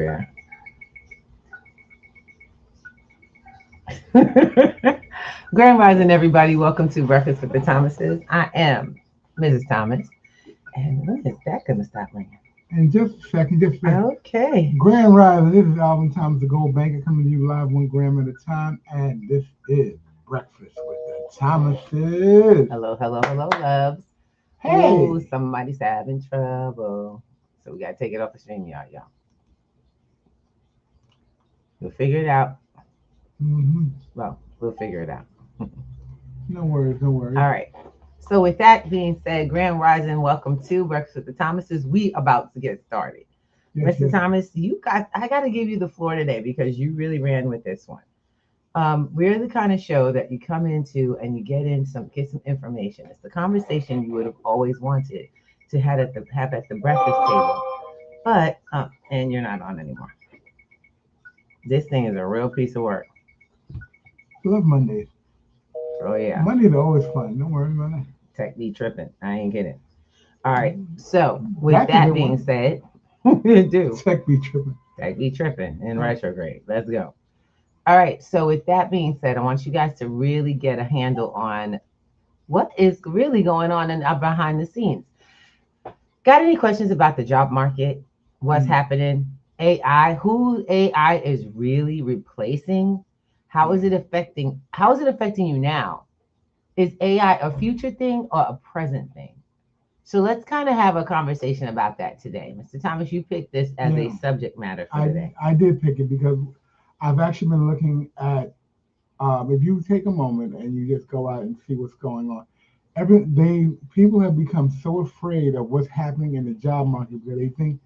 everywhere. Grand Rising, everybody. Welcome to Breakfast with the Thomases. I am Mrs. Thomas. And when is that going to stop ringing? In just a second, Okay. Grand Rising. This is Alvin Thomas, the Gold Banker, coming to you live 1 gram at a time. And this is Breakfast with the Thomases. Hello, hello, hello, loves. Hey. Ooh, somebody's having trouble. So we got to take it off the stream, y'all. We'll figure it out. Well, we'll figure it out. No worries. All right. So with that being said, Grand Rising, welcome to Breakfast with the Thomases. We about to get started. Yes, Mr. Thomas, I got to give you the floor today because you really ran with this one. We're the kind of show that you come into and you get some information. It's the conversation you would have always wanted to have at the breakfast table, but and you're not on anymore. This thing is a real piece of work. Love Mondays. Oh yeah. Mondays are always fun. Don't worry about it. Tech be tripping. I ain't kidding. All right. So with that being said, you do. Tech be tripping. Tech be tripping in retrograde. Let's go. All right. So with that being said, I want you guys to really get a handle on what is really going on behind the scenes. Got any questions about the job market? What's happening? AI, who AI is really replacing? How is it affecting you now? Is AI a future thing or a present thing? So let's kind of have a conversation about that today. Mr. Thomas, you picked this as a subject matter for today. I did pick it because I've actually been looking at, if you take a moment and you just go out and see what's going on, people have become so afraid of what's happening in the job market that they think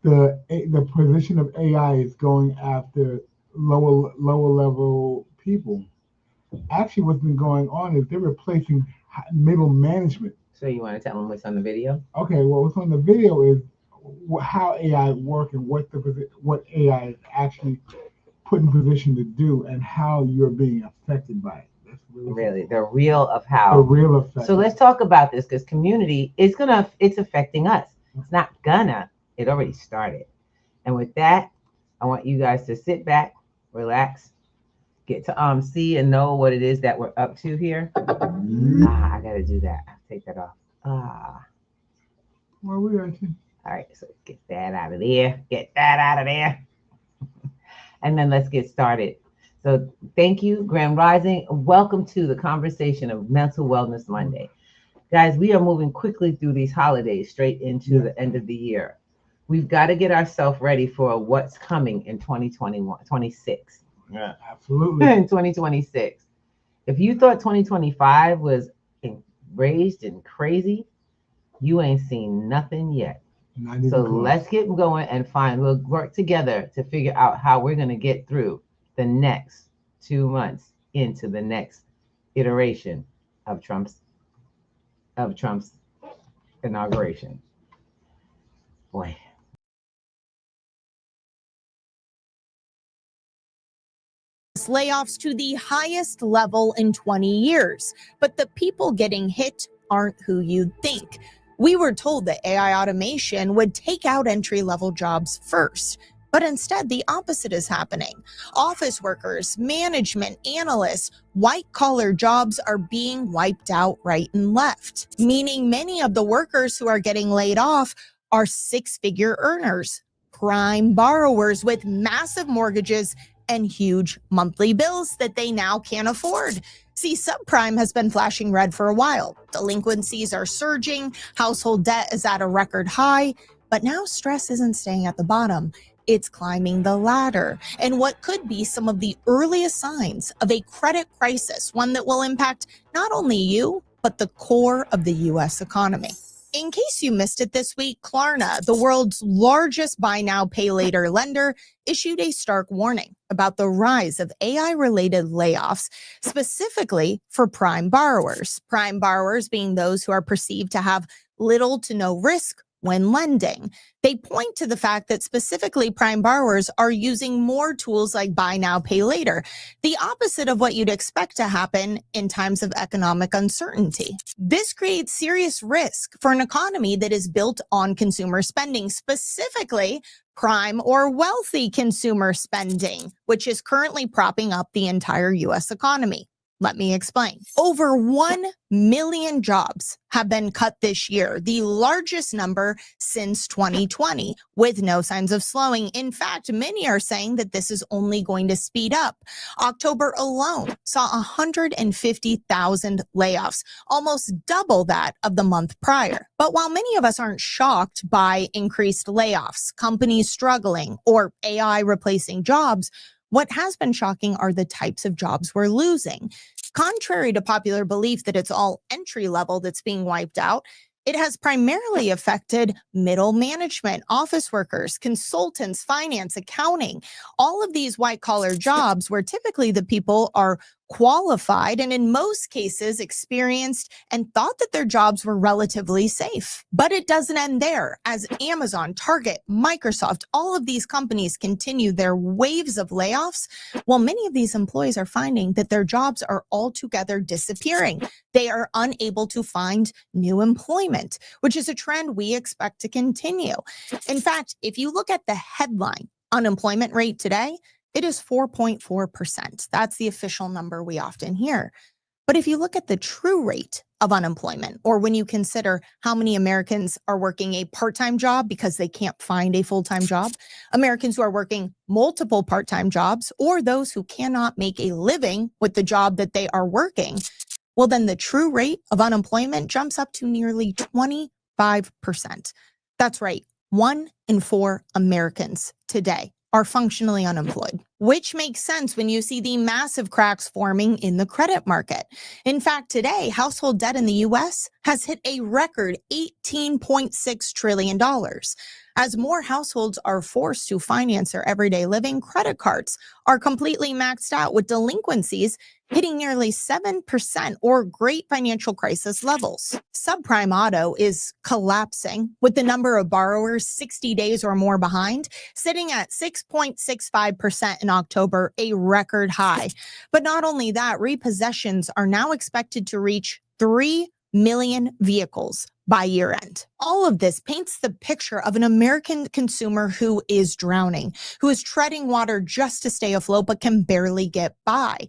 the position of AI is going after lower level people. Actually, what's been going on is they're replacing middle management. So you want to tell them what's on the video? Okay, well, what's on the video is how AI works and what AI is actually put in position to do and how you're being affected by it. That's really the real of how. The real effect. So let's talk about this because community is it's affecting us. It's not gonna. It already started. And with that, I want you guys to sit back, relax, get to see and know what it is that we're up to here. I gotta do that. I'll take that off. Where are we at? All right, so get that out of there. Get that out of there. And then let's get started. So thank you, Grand Rising. Welcome to the conversation of Mental Wellness Monday. Guys, we are moving quickly through these holidays straight into the end of the year. We've got to get ourselves ready for what's coming in 2026. Yeah, absolutely. In 2026. If you thought 2025 was enraged and crazy, you ain't seen nothing yet. So let's get going and we'll work together to figure out how we're going to get through the next 2 months into the next iteration of Trump's inauguration. Boy. Layoffs to the highest level in 20 years, but the people getting hit aren't who you'd think. We were told that AI automation would take out entry-level jobs first, but instead the opposite is happening. Office workers, management, analysts, white-collar jobs are being wiped out right and left, meaning many of the workers who are getting laid off are six-figure earners, prime borrowers with massive mortgages and huge monthly bills that they now can't afford. See, subprime has been flashing red for a while. Delinquencies are surging, household debt is at a record high, but now stress isn't staying at the bottom. It's climbing the ladder, and what could be some of the earliest signs of a credit crisis, one that will impact not only you, but the core of the U.S. economy. In case you missed it this week, Klarna, the world's largest buy now, pay later lender, issued a stark warning about the rise of AI-related layoffs, specifically for prime borrowers. Prime borrowers being those who are perceived to have little to no risk when lending. They point to the fact that specifically prime borrowers are using more tools like buy now, pay later, the opposite of what you'd expect to happen in times of economic uncertainty. This creates serious risk for an economy that is built on consumer spending, specifically prime or wealthy consumer spending, which is currently propping up the entire US economy. Let me explain. Over 1 million jobs have been cut this year, the largest number since 2020, with no signs of slowing. In fact, many are saying that this is only going to speed up. October alone saw 150,000 layoffs, almost double that of the month prior. But while many of us aren't shocked by increased layoffs, companies struggling, or AI replacing jobs, what has been shocking are the types of jobs we're losing. Contrary to popular belief that it's all entry level that's being wiped out, it has primarily affected middle management, office workers, consultants, finance, accounting, all of these white collar jobs where typically the people are qualified and in most cases experienced and thought that their jobs were relatively safe. But it doesn't end there. As Amazon, Target, Microsoft, all of these companies continue their waves of layoffs, well, many of these employees are finding that their jobs are altogether disappearing. They are unable to find new employment, which is a trend we expect to continue. In fact, if you look at the headline unemployment rate today, it is 4.4%. That's the official number we often hear. But if you look at the true rate of unemployment, or when you consider how many Americans are working a part-time job because they can't find a full-time job, Americans who are working multiple part-time jobs, or those who cannot make a living with the job that they are working, well, then the true rate of unemployment jumps up to nearly 25%. That's right. 1 in 4 Americans today are functionally unemployed, which makes sense when you see the massive cracks forming in the credit market. In fact, today, household debt in the US has hit a record $18.6 trillion. As more households are forced to finance their everyday living, credit cards are completely maxed out, with delinquencies hitting nearly 7% or great financial crisis levels. Subprime auto is collapsing, with the number of borrowers 60 days or more behind sitting at 6.65% in October, a record high. But not only that, repossessions are now expected to reach 3 million vehicles by year end. All of this paints the picture of an American consumer who is drowning, who is treading water just to stay afloat, but can barely get by.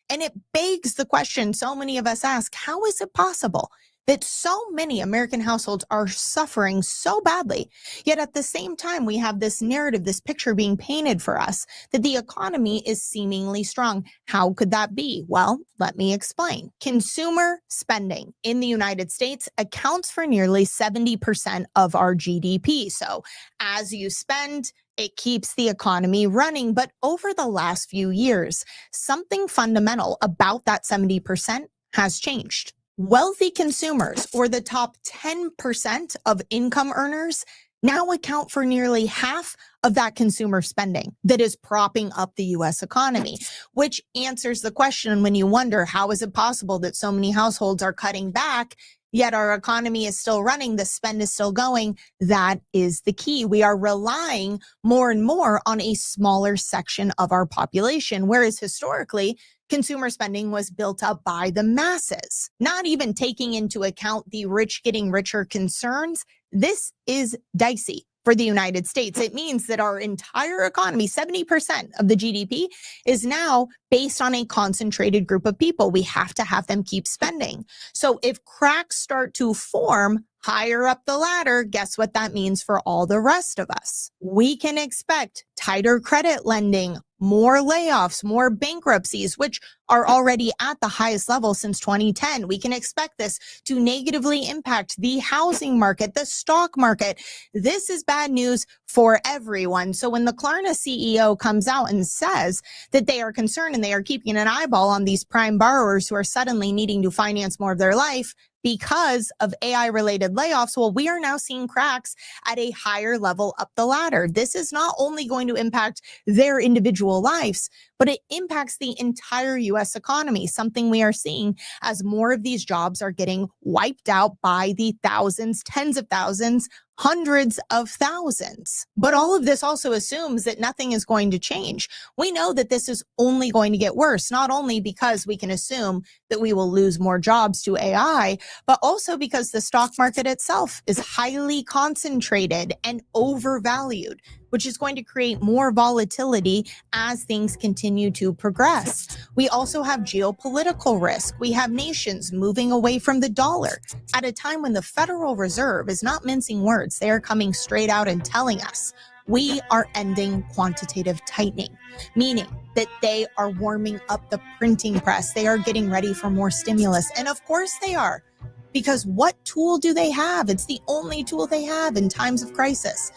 And it begs the question so many of us ask, how is it possible that so many American households are suffering so badly, yet at the same time we have this narrative, this picture being painted for us that the economy is seemingly strong? How could that be? Well, let me explain. Consumer spending in the United States accounts for nearly 70% of our GDP. So as you spend, it keeps the economy running. But over the last few years, something fundamental about that 70% has changed. Wealthy consumers, or the top 10% of income earners, now account for nearly half of that consumer spending that is propping up the US economy, which answers the question when you wonder, how is it possible that so many households are cutting back, yet our economy is still running, the spend is still going? That is the key. We are relying more and more on a smaller section of our population, whereas historically, consumer spending was built up by the masses. Not even taking into account the rich getting richer concerns, this is dicey for the United States. It means that our entire economy, 70% of the GDP, is now based on a concentrated group of people. We have to have them keep spending. So if cracks start to form higher up the ladder, guess what that means for all the rest of us? We can expect tighter credit lending, more layoffs, more bankruptcies, which are already at the highest level since 2010. We can expect this to negatively impact the housing market, the stock market. This is bad news for everyone. So when the Klarna CEO comes out and says that they are concerned and they are keeping an eyeball on these prime borrowers who are suddenly needing to finance more of their life because of AI-related layoffs, well, we are now seeing cracks at a higher level up the ladder. This is not only going to impact their individual lives, but it impacts the entire US economy, something we are seeing as more of these jobs are getting wiped out by the thousands, tens of thousands, hundreds of thousands. But all of this also assumes that nothing is going to change. We know that this is only going to get worse, not only because we can assume that we will lose more jobs to AI, but also because the stock market itself is highly concentrated and overvalued. which is going to create more volatility as things continue to progress. We also have geopolitical risk. We have nations moving away from the dollar at a time when the Federal Reserve is not mincing words. They are coming straight out and telling us we are ending quantitative tightening, meaning that they are warming up the printing press. They are getting ready for more stimulus. And of course they are, because what tool do they have? It's the only tool they have in times of crisis.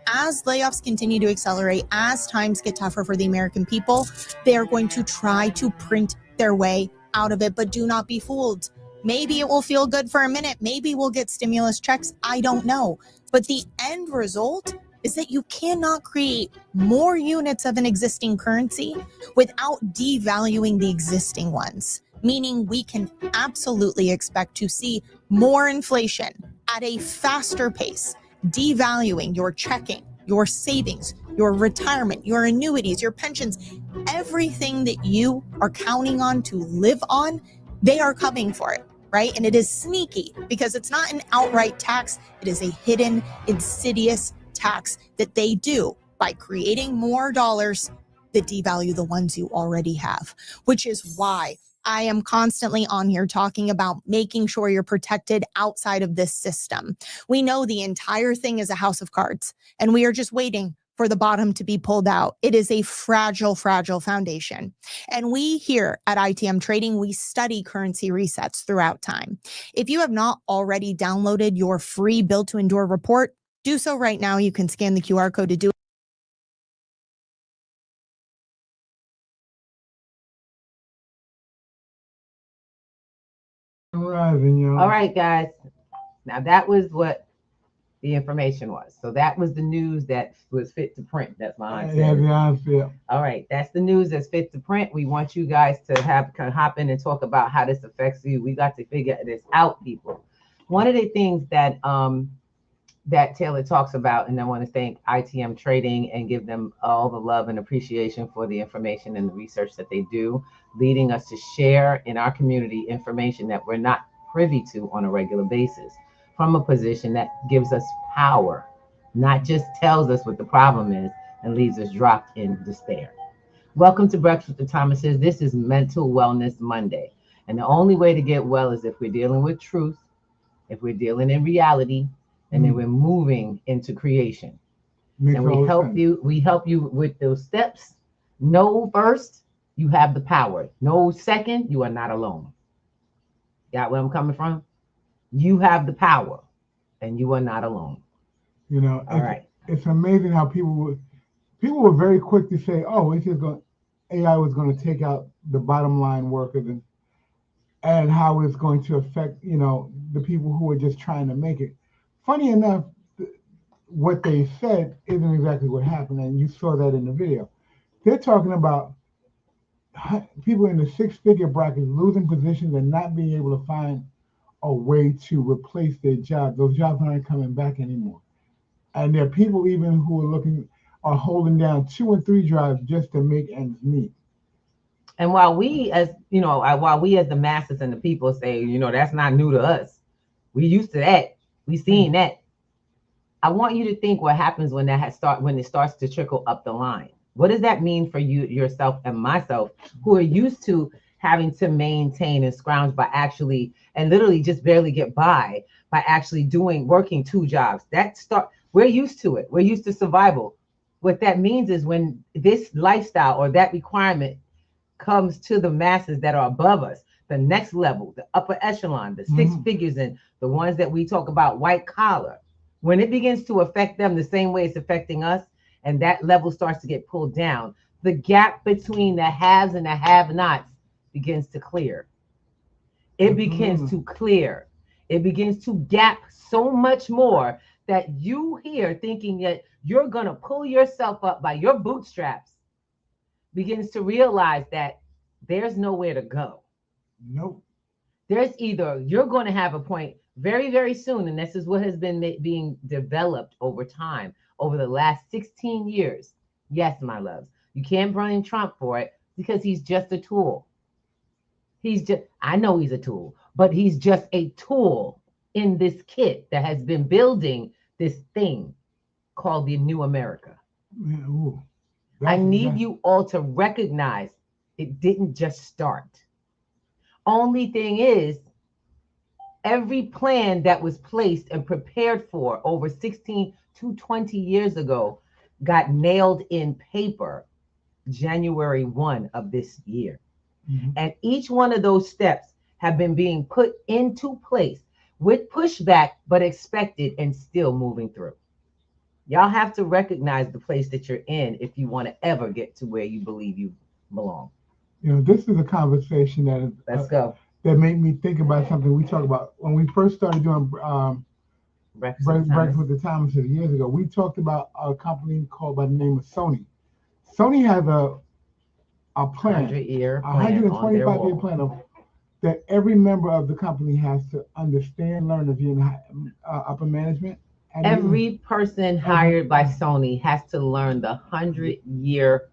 As layoffs continue to accelerate, as times get tougher for the American people, they are going to try to print their way out of it, but do not be fooled. Maybe it will feel good for a minute. Maybe we'll get stimulus checks. I don't know. But the end result is that you cannot create more units of an existing currency without devaluing the existing ones, meaning we can absolutely expect to see more inflation at a faster pace, devaluing your checking, your savings, your retirement, your annuities, your pensions, everything that you are counting on to live on, they are coming for it, right? And it is sneaky because it's not an outright tax. It is a hidden, insidious tax that they do by creating more dollars that devalue the ones you already have, which is why I am constantly on here talking about making sure you're protected outside of this system. We know the entire thing is a house of cards, and we are just waiting for the bottom to be pulled out. It is a fragile, fragile foundation. And we here at ITM Trading, we study currency resets throughout time. If you have not already downloaded your free Build to Endure report, do so right now. You can scan the QR code to do it. All right, guys. Now that was what the information was. So that was the news that was fit to print. That's my answer. All right, that's the news that's fit to print. We want you guys to hop in and talk about how this affects you. We got to figure this out, people. One of the things that that Taylor talks about, and I want to thank ITM Trading and give them all the love and appreciation for the information and the research that they do, leading us to share in our community information that we're not privy to on a regular basis from a position that gives us power, not just tells us what the problem is and leaves us dropped in despair. Welcome to Breakfast with the Thomases. This is Mental Wellness Monday. And the only way to get well is if we're dealing with truth, if we're dealing in reality, and then we're moving into creation. And we help you with those steps. Know first, you have the power. Know second, you are not alone. Got where I'm coming from? You have the power and you are not alone. You know, it's amazing how people were very quick to say, oh, AI was going to take out the bottom line workers and how it's going to affect, you know, the people who are just trying to make it. Funny enough, what they said isn't exactly what happened, and you saw that in the video. They're talking about people in the six-figure bracket losing positions and not being able to find a way to replace their jobs. Those jobs aren't coming back anymore. And there are people even who are holding down 2 and 3 jobs just to make ends meet. And while we as the masses and the people say, you know, that's not new to us. We used to that. We seen that. I want you to think what happens when when it starts to trickle up the line. What does that mean for you, yourself, and myself, who are used to having to maintain and scrounge by actually and literally just barely get by actually working 2 jobs? We're used to it. We're used to survival. What that means is when this lifestyle or that requirement comes to the masses that are above us, the next level, the upper echelon, the 6 figures, and the ones that we talk about, white collar, when it begins to affect them the same way it's affecting us, and that level starts to get pulled down, the gap between the haves and the have-nots begins to clear. It begins to clear. It begins to gap so much more that you here thinking that you're going to pull yourself up by your bootstraps begins to realize that there's nowhere to go. Nope. There's either you're going to have a point very, very soon, and this is what has been being developed over time, over the last 16 years. Yes, my loves, you can't blame Trump for it because he's just a tool. I know he's a tool, but he's just a tool in this kit that has been building this thing called the New America. Man, ooh, I need that's- you all to recognize it didn't just start. Only thing is, every plan that was placed and prepared for over 16 to 20 years ago got nailed in paper January 1 of this year. Mhm. And each one of those steps have been being put into place with pushback, but expected and still moving through. Y'all have to recognize the place that you're in if you want to ever get to where you believe you belong. You know, this is a conversation that is, Let's go. that made me think about something we talked about when we first started doing Breakfast with the Thomases years ago. We talked about a company called by the name of Sony. Sony has a plan, 100-year a plan on their 125-year wall. plan of that every member of the company has to understand, learn if you're in upper management. And Every person hired by Sony has to learn the 100-year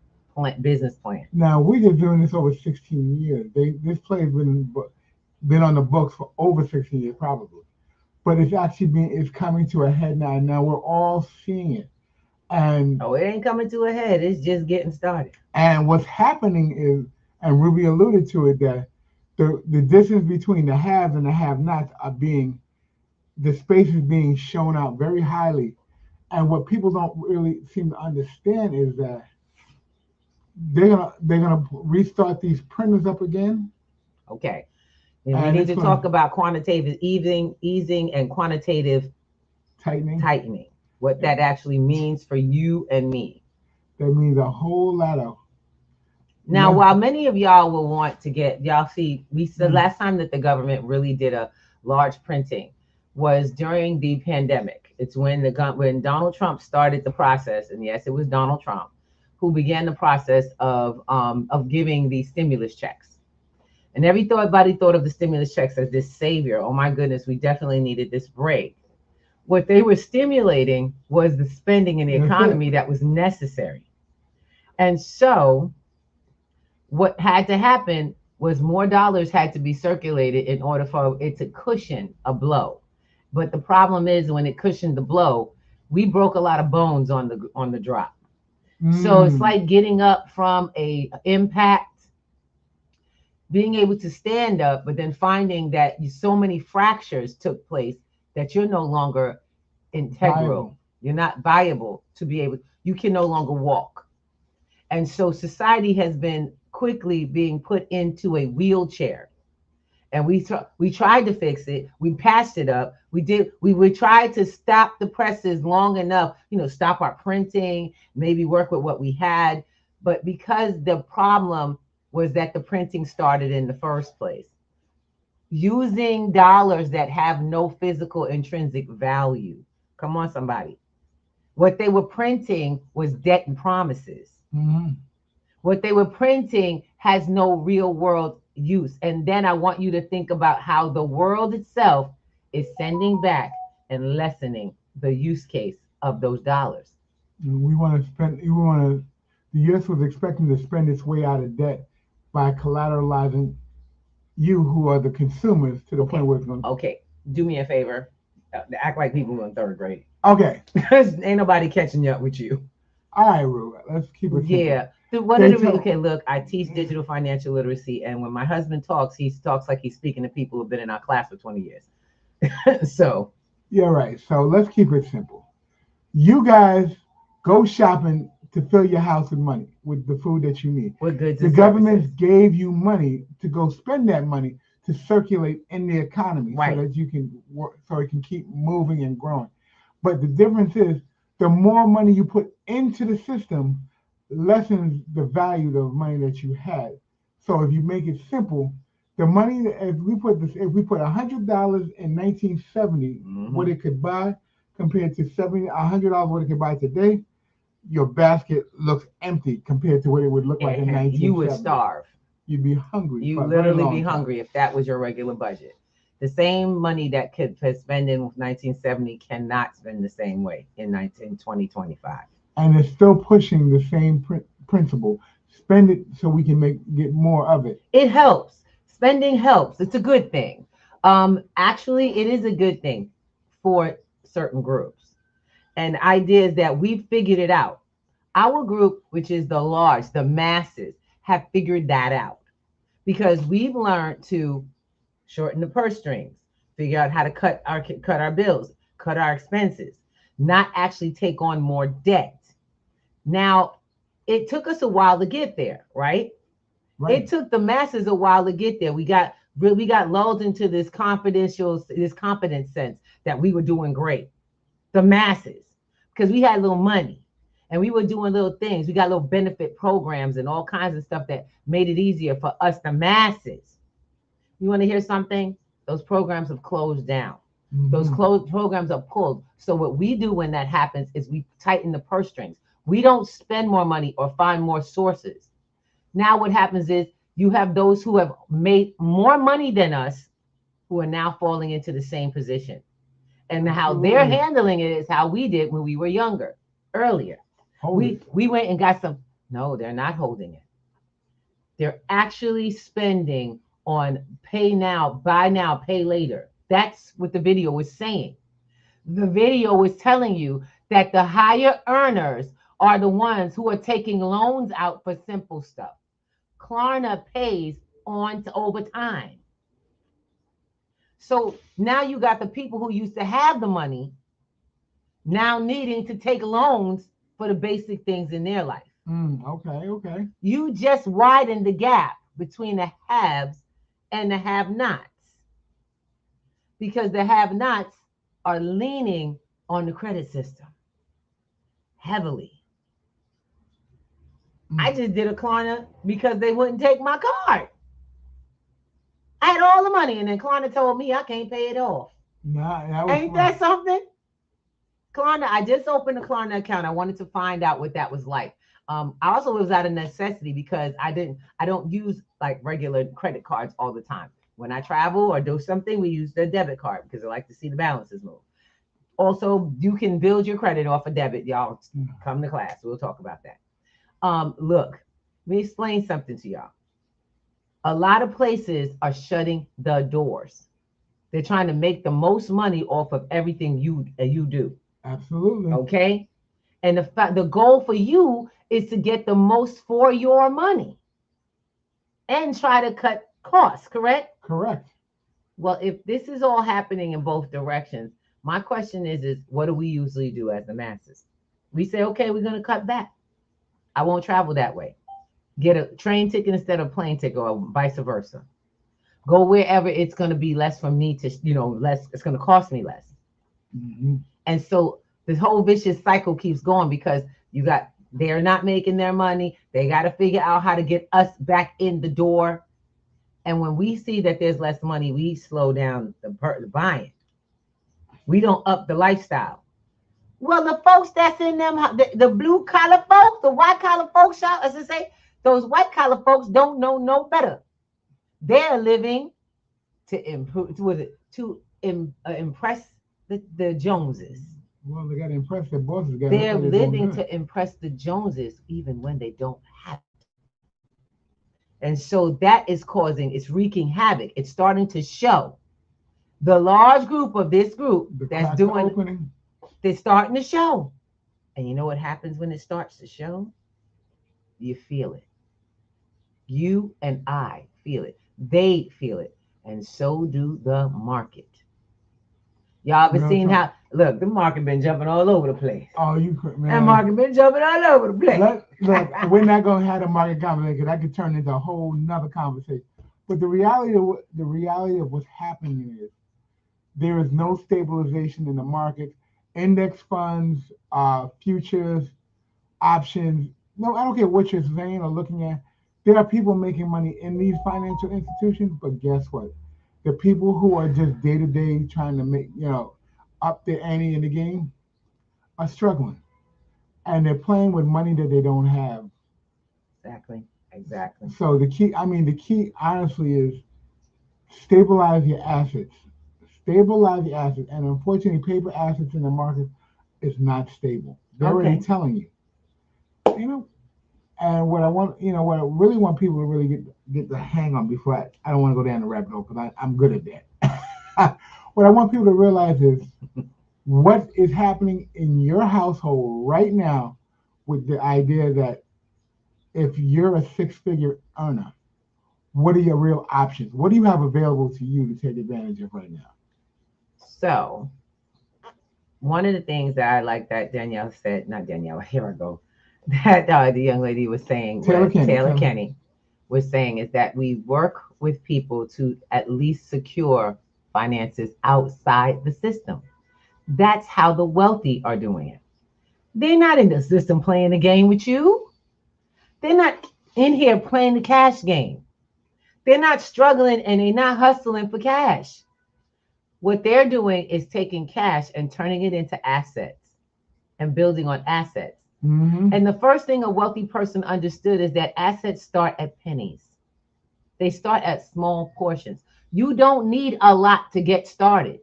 business plan. now we're just doing this over 16 years. This play has been on the books for over 16 years probably, but it's coming to a head now. Now we're all seeing it, and Oh, it ain't coming to a head. It's just getting started. what's happening is, and Ruby alluded to it, that the distance between the haves and the have-nots the space is being shown out very highly. And what people don't really seem to understand is that they're gonna restart these printers up again. Okay. And we And need it's to gonna- talk about quantitative easing and quantitative tightening. what that actually means for you and me. That means a whole lot of. Now, Yeah. while many of y'all will want to y'all see, the Mm. last time that the government really did a large printing was during the pandemic. It's when Donald Trump started the process, and yes, it was Donald Trump who began the process of giving these stimulus checks. And everybody thought of the stimulus checks as this savior. Oh my goodness, we definitely needed this break. What they were stimulating was the spending in the economy that was necessary. And so what had to happen was more dollars had to be circulated in order for it to cushion a blow. But the problem is, when it cushioned the blow, we broke a lot of bones on the drop. So it's like getting up from a impact, being able to stand up, but then finding that so many fractures took place that you're no longer integral. Viable. You're not viable to be able, you can no longer walk. And so society has been quickly being put into a wheelchair. And we tried to fix it. We passed it up. We tried to stop the presses long enough, stop our printing, maybe work with what we had. But because the problem was that the printing started in the first place, using dollars that have no physical intrinsic value. Come on, somebody. What they were printing was debt and promises. Mm-hmm. What they were printing has no real world use. And then I want you to think about how the world itself is sending back and lessening the use case of those dollars. We want to spend. The U.S. was expecting to spend its way out of debt by collateralizing you, who are the consumers, to the point where it's going. Okay, do me a favor. Act like people in third grade. Okay. Because ain't nobody catching up with you. All right, Rue. Let's keep it simple. Yeah. Okay, look, I teach digital financial literacy, and when my husband talks, he talks like he's speaking to people who've been in our class for 20 years. So. Yeah, right. So let's keep it simple. You guys go shopping to fill your house with money, with the food that you need. With goods the and government services. gave you money to go spend that money to circulate in the economy, right, so that you can work, so it can keep moving and growing. But the difference is, the more money you put into the system lessens the value of money that you had. So if you make it simple, the money, if we put $100 in 1970, what it could buy, compared to $100 what it could buy today, your basket looks empty compared to what it would look like in 1970. You would starve. You'd be hungry. You literally be hungry if that was your regular budget. The same money that could spend in 1970 cannot spend the same way in 2025. And it's still pushing the same principle. Spend it so we can get more of it. It helps. Spending helps. It's a good thing. Actually, it is a good thing for certain groups. And ideas that we figured it out. Our group, which is the large, the masses, have figured that out because we've learned to shorten the purse strings, figure out how to cut our bills, cut our expenses, not actually take on more debt. Now, it took us a while to get there, right? Right. It took the masses a while to get there. We got lulled into this confidence sense that we were doing great. The masses, because we had little money and we were doing little things. We got little benefit programs and all kinds of stuff that made it easier for us, the masses. You want to hear something? Those programs have closed down. Mm-hmm. Those programs are pulled. So what we do when that happens is we tighten the purse strings. We don't spend more money or find more sources. Now what happens is you have those who have made more money than us who are now falling into the same position. And how they're handling it is how we did when we were younger, earlier. We went and got some. No, they're not holding it. They're actually spending on pay now, buy now, pay later. That's what the video was saying. The video was telling you that the higher earners are the ones who are taking loans out for simple stuff. Klarna pays on to over time. So now you got the people who used to have the money now needing to take loans for the basic things in their life. Okay. You just widened the gap between the haves and the have-nots because the have-nots are leaning on the credit system heavily. I just did a Klarna because they wouldn't take my card. I had all the money, and then Klarna told me I can't pay it off. Ain't that something? Klarna, I just opened a Klarna account. I wanted to find out what that was like. I also was out of necessity because I don't use like regular credit cards all the time. When I travel or do something, we use the debit card because I like to see the balances move. Also, you can build your credit off a debit. Y'all come to class. We'll talk about that. Look, let me explain something to y'all. A lot of places are shutting the doors. They're trying to make the most money off of everything you do. Absolutely. Okay. And the goal for you is to get the most for your money and try to cut costs, correct? Correct. Well, if this is all happening in both directions, my question is what do we usually do as the masses? We say, okay, we're going to cut back. I won't travel that way. Get a train ticket instead of a plane ticket or vice versa. Go wherever it's going to be less for me to, less, it's going to cost me less. Mm-hmm. And so this whole vicious cycle keeps going because they're not making their money. They got to figure out how to get us back in the door. And when we see that there's less money, we slow down the buying. We don't up the lifestyle. Well, the folks that's in them, the blue collar folks, the white collar folks, as I say, those white collar folks don't know no better. They're living to impress the Joneses. Well, they got to impress their bosses. They're living to impress the Joneses even when they don't have it. And so that is it's wreaking havoc. It's starting to show. The large group of this group that's doing, they're starting to show. And you know what happens when it starts to show? You feel it. You and I feel it. They feel it. And so do the market. Y'all been seeing how, look, the market been jumping all over the place. Oh, man. That market been jumping all over the place. Look, we're not going to have a market conversation because that could turn into a whole nother conversation. But the reality of what's happening is there is no stabilization in the market. Index funds, futures, options. No, I don't care what you're saying or looking at. There are people making money in these financial institutions, but guess what? The people who are just day to day trying to make, up their ante in the game are struggling. And they're playing with money that they don't have. Exactly. So the key honestly is stabilize your assets. Stabilize the assets. And unfortunately, paper assets in the market is not stable. They're already telling you. And what I really want people to really get the hang on before I don't want to go down the rabbit hole because I'm good at that. What I want people to realize is what is happening in your household right now with the idea that if you're a six-figure earner, what are your real options? What do you have available to you to take advantage of right now? So one of the things that I like that Danielle said, not Danielle, here I go, that the young lady was saying, Taylor Kenny was saying, is that we work with people to at least secure finances outside the system. That's how the wealthy are doing it. They're not in the system playing the game with you. They're not in here playing the cash game. They're not struggling and they're not hustling for cash. What they're doing is taking cash and turning it into assets and building on assets. Mm-hmm. And the first thing a wealthy person understood is that assets start at pennies. They start at small portions. You don't need a lot to get started.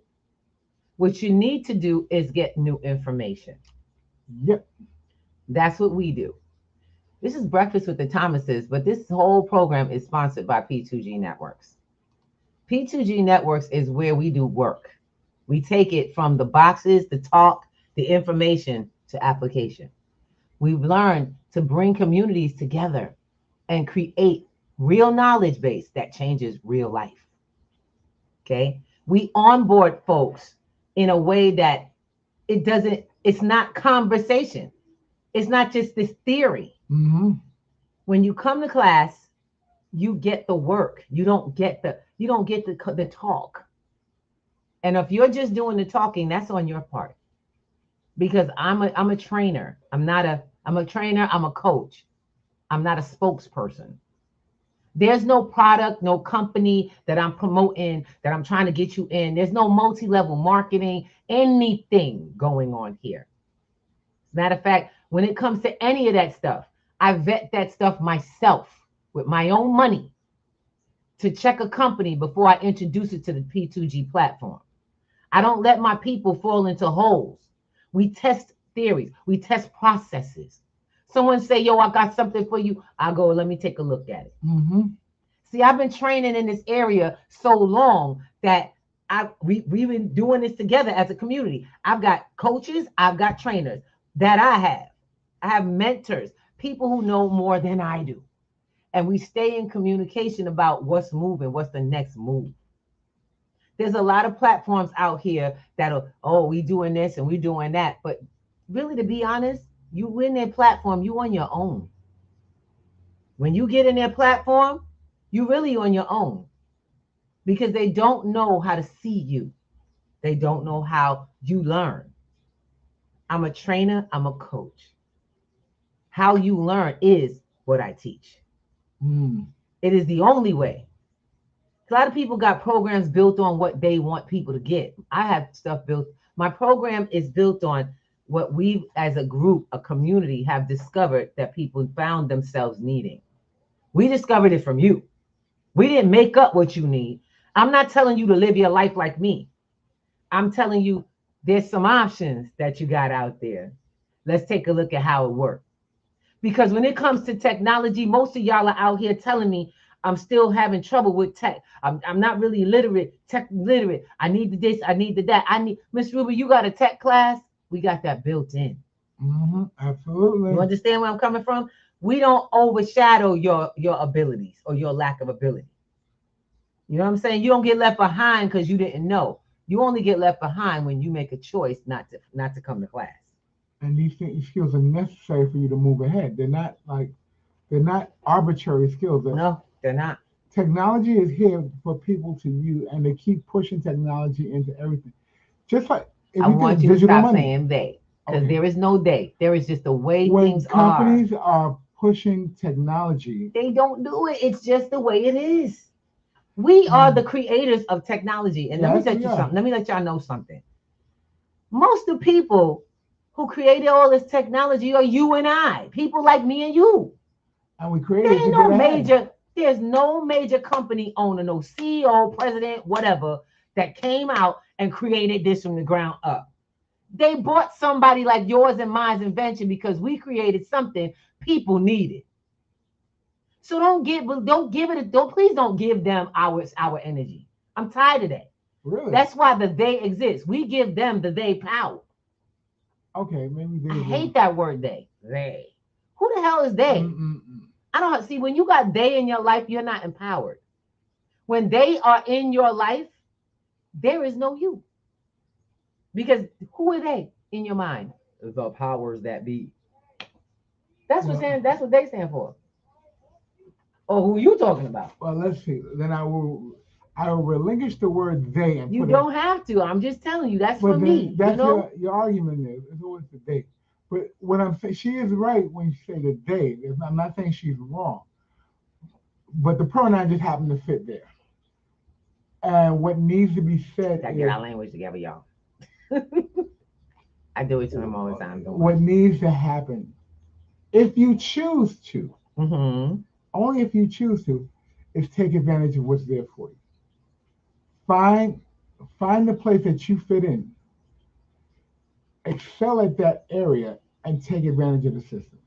What you need to do is get new information. Yep. That's what we do. This is Breakfast with the Thomases, but this whole program is sponsored by P2G Networks. P2G Networks is where we do work. We take it from the boxes, the talk, the information to application. We've learned to bring communities together and create real knowledge base that changes real life. Okay? We onboard folks in a way that it's not conversation. It's not just this theory. Mm-hmm. When you come to class, you get the work. You don't get the talk. And if you're just doing the talking, that's on your part. Because I'm a trainer. I'm a trainer, I'm a coach. I'm not a spokesperson. There's no product, no company that I'm promoting, that I'm trying to get you in. There's no multi-level marketing, anything going on here. Matter of fact, when it comes to any of that stuff, I vet that stuff myself with my own money to check a company before I introduce it to the P2G platform. I don't let my people fall into holes. We test theories. We test processes. Someone say, yo, I got something for you. I go, let me take a look at it. Mm-hmm. See, I've been training in this area so long that we've been doing this together as a community. I've got coaches. I've got trainers that I have. I have mentors, people who know more than I do. And we stay in communication about what's moving, what's the next move. There's a lot of platforms out here that are, oh, we doing this and we doing that. But really, to be honest, you win their platform, you on your own. When you get in their platform, you really on your own. Because they don't know how to see you. They don't know how you learn. I'm a trainer, I'm a coach. How you learn is what I teach. It is the only way. A lot of people got programs built on what they want people to get. I have stuff built. My program is built on what we as a group, a community, have discovered that people found themselves needing. We discovered it from you. We didn't make up what you need. I'm not telling you to live your life like me. I'm telling you there's some options that you got out there. Let's take a look at how it works. Because when it comes to technology, most of y'all are out here telling me I'm still having trouble with tech. I'm not really tech literate. I need this, I need that. Miss Ruby, you got a tech class? We got that built in. Mm-hmm. Absolutely. You understand where I'm coming from? We don't overshadow your abilities or your lack of ability. You know what I'm saying? You don't get left behind because you didn't know. You only get left behind when you make a choice not to come to class. And these skills are necessary for you to move ahead. They're not arbitrary skills. No, they're not. Technology is here for people to use, and they keep pushing technology into everything. Just like I want you to stop saying they, because there is no they. There is just the way things are. When companies are pushing technology, they don't do it. It's just the way it is. We are the creators of technology. And let me tell you something. Let me let y'all know something. Most of the people who created all this technology are you and I. People like me and you. And we created it. There's no major company owner, no CEO, president, whatever, that came out and created this from the ground up. They bought somebody like yours and mine's invention because we created something people needed. So please don't give them our energy. I'm tired of that. Really? That's why the they exist. We give them the they power. Okay, maybe they. I hate that word they. They. Who the hell is they? Mm-mm-mm. I don't see when you got they in your life, you're not empowered. When they are in your life, there is no you. Because who are they in your mind? The powers that be. That's what they stand for. Or who you talking about? Well, let's see. Then I will relinquish the word they and You put don't have to. I'm just telling you. That's But for then me. that's You know. your argument there. It's always the they. But what I'm saying, she is right when you say the they. I'm not saying she's wrong, but the pronoun just happened to fit there. And what needs to be said Gotta is get our language together, y'all. I do it to him all the time. what needs to happen. If you choose to, Mm-hmm. only if you choose to, is take advantage of what's there for you. Find find the place that you fit in. Excel at that area and take advantage of the system.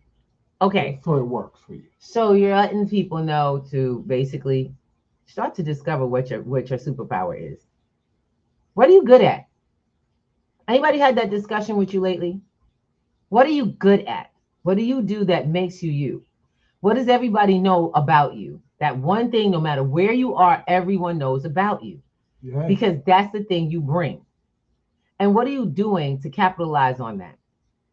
Okay. So it works for you. So you're letting people know to basically start to discover what your superpower is. What are you good at? Anybody had that discussion with you lately? What are you good at? What do you do that makes you you? What does everybody know about you? That one thing, no matter where you are, everyone knows about you. Yes. Because that's the thing you bring. And what are you doing to capitalize on that?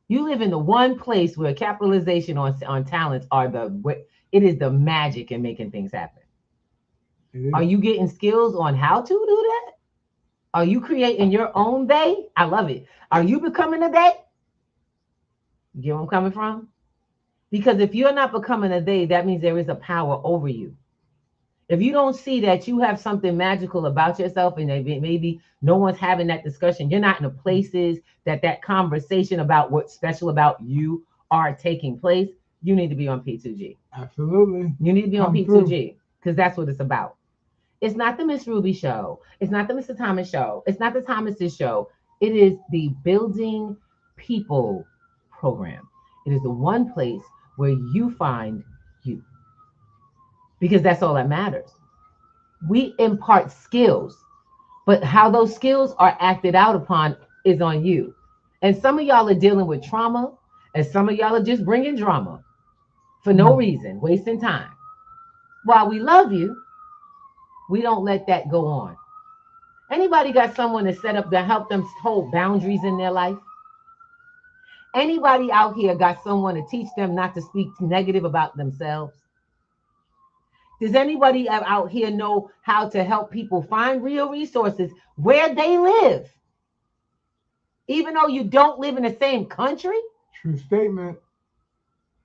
You live in the one place where capitalization on talents it is the magic in making things happen. Are you getting skills on how to do that? Are you creating your own they? I love it. Are you becoming a they? You get where I'm coming from? Because if you're not becoming a they, that means there is a power over you. If you don't see that you have something magical about yourself and maybe no one's having that discussion, you're not in the places that conversation about what's special about you are taking place, you need to be on P2G. Absolutely. You need to be on P2G because that's what it's about. It's not the Miss Ruby show. It's not the Mr. Thomas show. It's not the Thomas's show. It is the Building People program. It is the one place where you find you because that's all that matters. We impart skills, but how those skills are acted out upon is on you. And some of y'all are dealing with trauma, and some of y'all are just bringing drama for no reason, wasting time. While we love you, we don't let that go on. Anybody got someone to set up to help them hold boundaries in their life? Anybody out here got someone to teach them not to speak negative about themselves? Does anybody out here know how to help people find real resources where they live? Even though you don't live in the same country? True statement.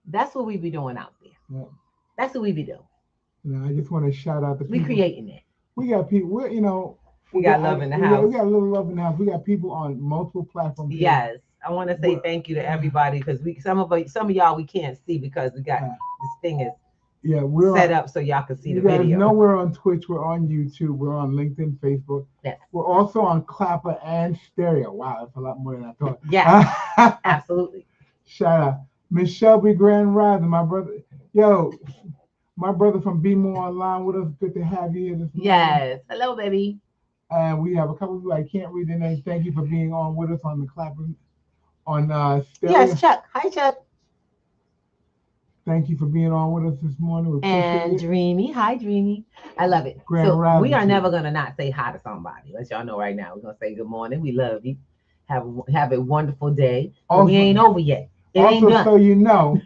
That's what we be doing out there. Yeah. That's what we be doing. I just want to shout out the people. We creating it. We got people, we got love in the house. We got a little love in the house. We got people on multiple platforms. Yes. I want to say thank you to everybody because some of y'all we can't see because we got this thing is we're set up so y'all can see the video. You guys know we're on Twitch, we're on YouTube, we're on LinkedIn, Facebook. Yes. We're also on Clapper and Stereo. Wow, that's a lot more than I thought. Yeah, absolutely. Shout out. Miss Shelby Grand Rising, my brother. Yo, my brother from Be More Online with us. Good to have you here this morning. Yes. Hello, baby. And we have a couple of people I can't read their names. Thank you for being on with us on the Clapper on Stereo. Yes, Chuck. Hi, Chuck. Thank you for being on with us this morning. And Dreamy. Hi, Dreamy. I love it. So we are never going to not say hi to somebody. Let y'all know right now. We're going to say good morning. We love you. Have a wonderful day. Also, we ain't over yet. It ain't done. So you know,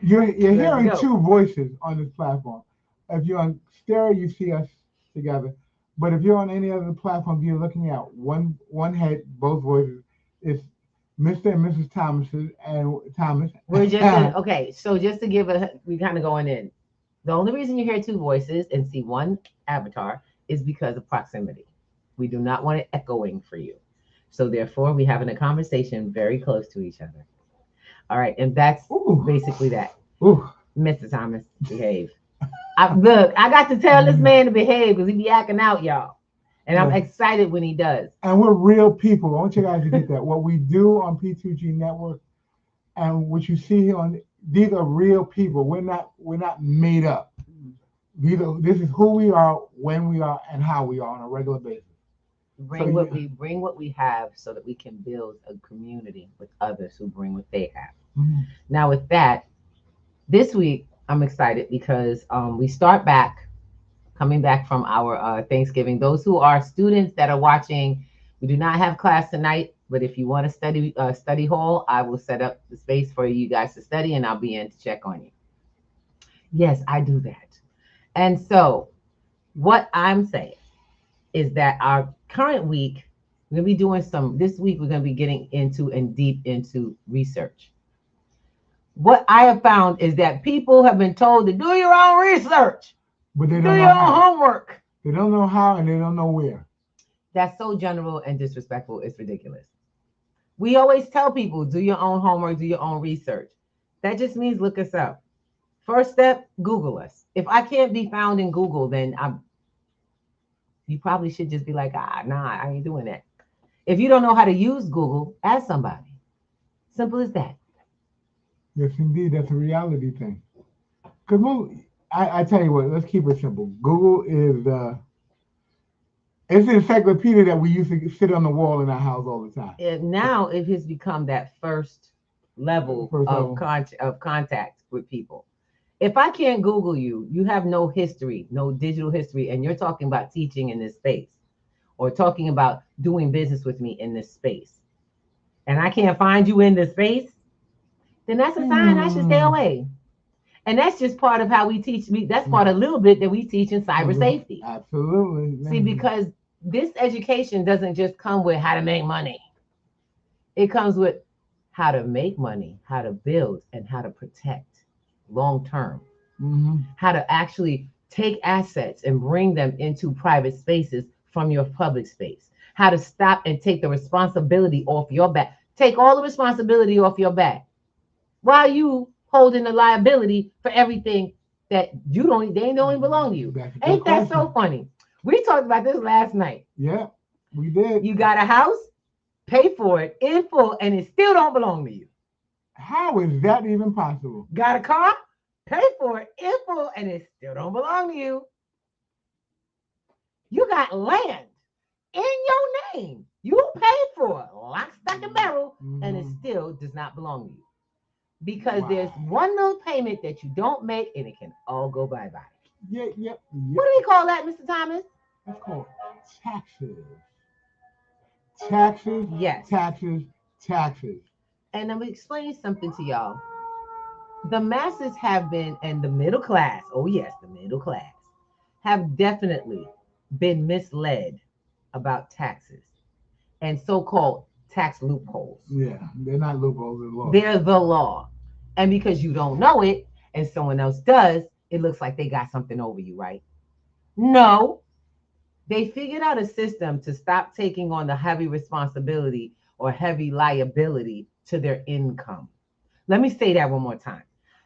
you're hearing two voices on this platform. If you're on Stereo, you see us together. But if you're on any other platform, you're looking at one head, both voices. It's Mr. and Mrs. Thomas. We're just okay. So just to give we kind of going in. The only reason you hear two voices and see one avatar is because of proximity. We do not want it echoing for you. So therefore, we're having a conversation very close to each other. All right, and that's basically that. Mr. Thomas, behave. Look, I got to tell this man to behave because he be acting out, y'all. And I'm excited when he does. And we're real people. I want you guys to get that. What we do on P2G Network and what you see here these are real people. We're not made up. This is who we are, when we are, and how we are on a regular basis. Bring what we have so that we can build a community with others who bring what they have. Now with that, This week, I'm excited because we start back, coming back from our Thanksgiving. Those who are students that are watching, we do not have class tonight, but if you want to study hall, I will set up the space for you guys to study, and I'll be in to check on you. Yes, I do that. And so, what I'm saying is that our current week, we're going to be doing this week, we're going to be getting into and deep into research. What I have found is that people have been told to do your own research, But they do don't your know own how. homework. They don't know how and they don't know where. That's so general and disrespectful. It's ridiculous. We always tell people, do your own homework, do your own research. That just means look us up. First step, Google us. If I can't be found in Google, then you probably should just be like, nah, I ain't doing that. If you don't know how to use Google, ask somebody. Simple as that. Yes, indeed. That's a reality thing. Because I tell you what, let's keep it simple. Google is it's an encyclopedia that we used to sit on the wall in our house all the time. And now it has become that first level of contact with people. If I can't Google you, you have no history, no digital history, and you're talking about teaching in this space or talking about doing business with me in this space, and I can't find you in this space, then that's a sign I should stay away. And that's just part of how we teach. That's part a little bit that we teach in cyber safety. Absolutely. See, because this education doesn't just come with how to make money. It comes with how to make money, how to build, and how to protect long term. Mm-hmm. How to actually take assets and bring them into private spaces from your public space. How to stop and take the responsibility off your back. Take all the responsibility off your back while you holding the liability for everything that they don't even belong to you. Ain't that so funny? We talked about this last night. Yeah, we did. You got a house, pay for it in full, and it still don't belong to you. How is that even possible? Got a car, pay for it in full, and it still don't belong to you. You got land in your name. You paid for it, lock, stock, and barrel, and it still does not belong to you. Because there's one little payment that you don't make, and it can all go bye-bye. Yeah. What do we call that, Mr. Thomas? That's called taxes. Taxes. Yes. Taxes. And let me explain something to y'all. The masses have been, and the middle class, oh yes, the middle class, have definitely been misled about taxes and so-called tax loopholes. Yeah, they're not loopholes, they're law. They're the law. And because you don't know it and someone else does, it looks like they got something over you, right? No. They figured out a system to stop taking on the heavy responsibility or heavy liability to their income. Let me say that one more time.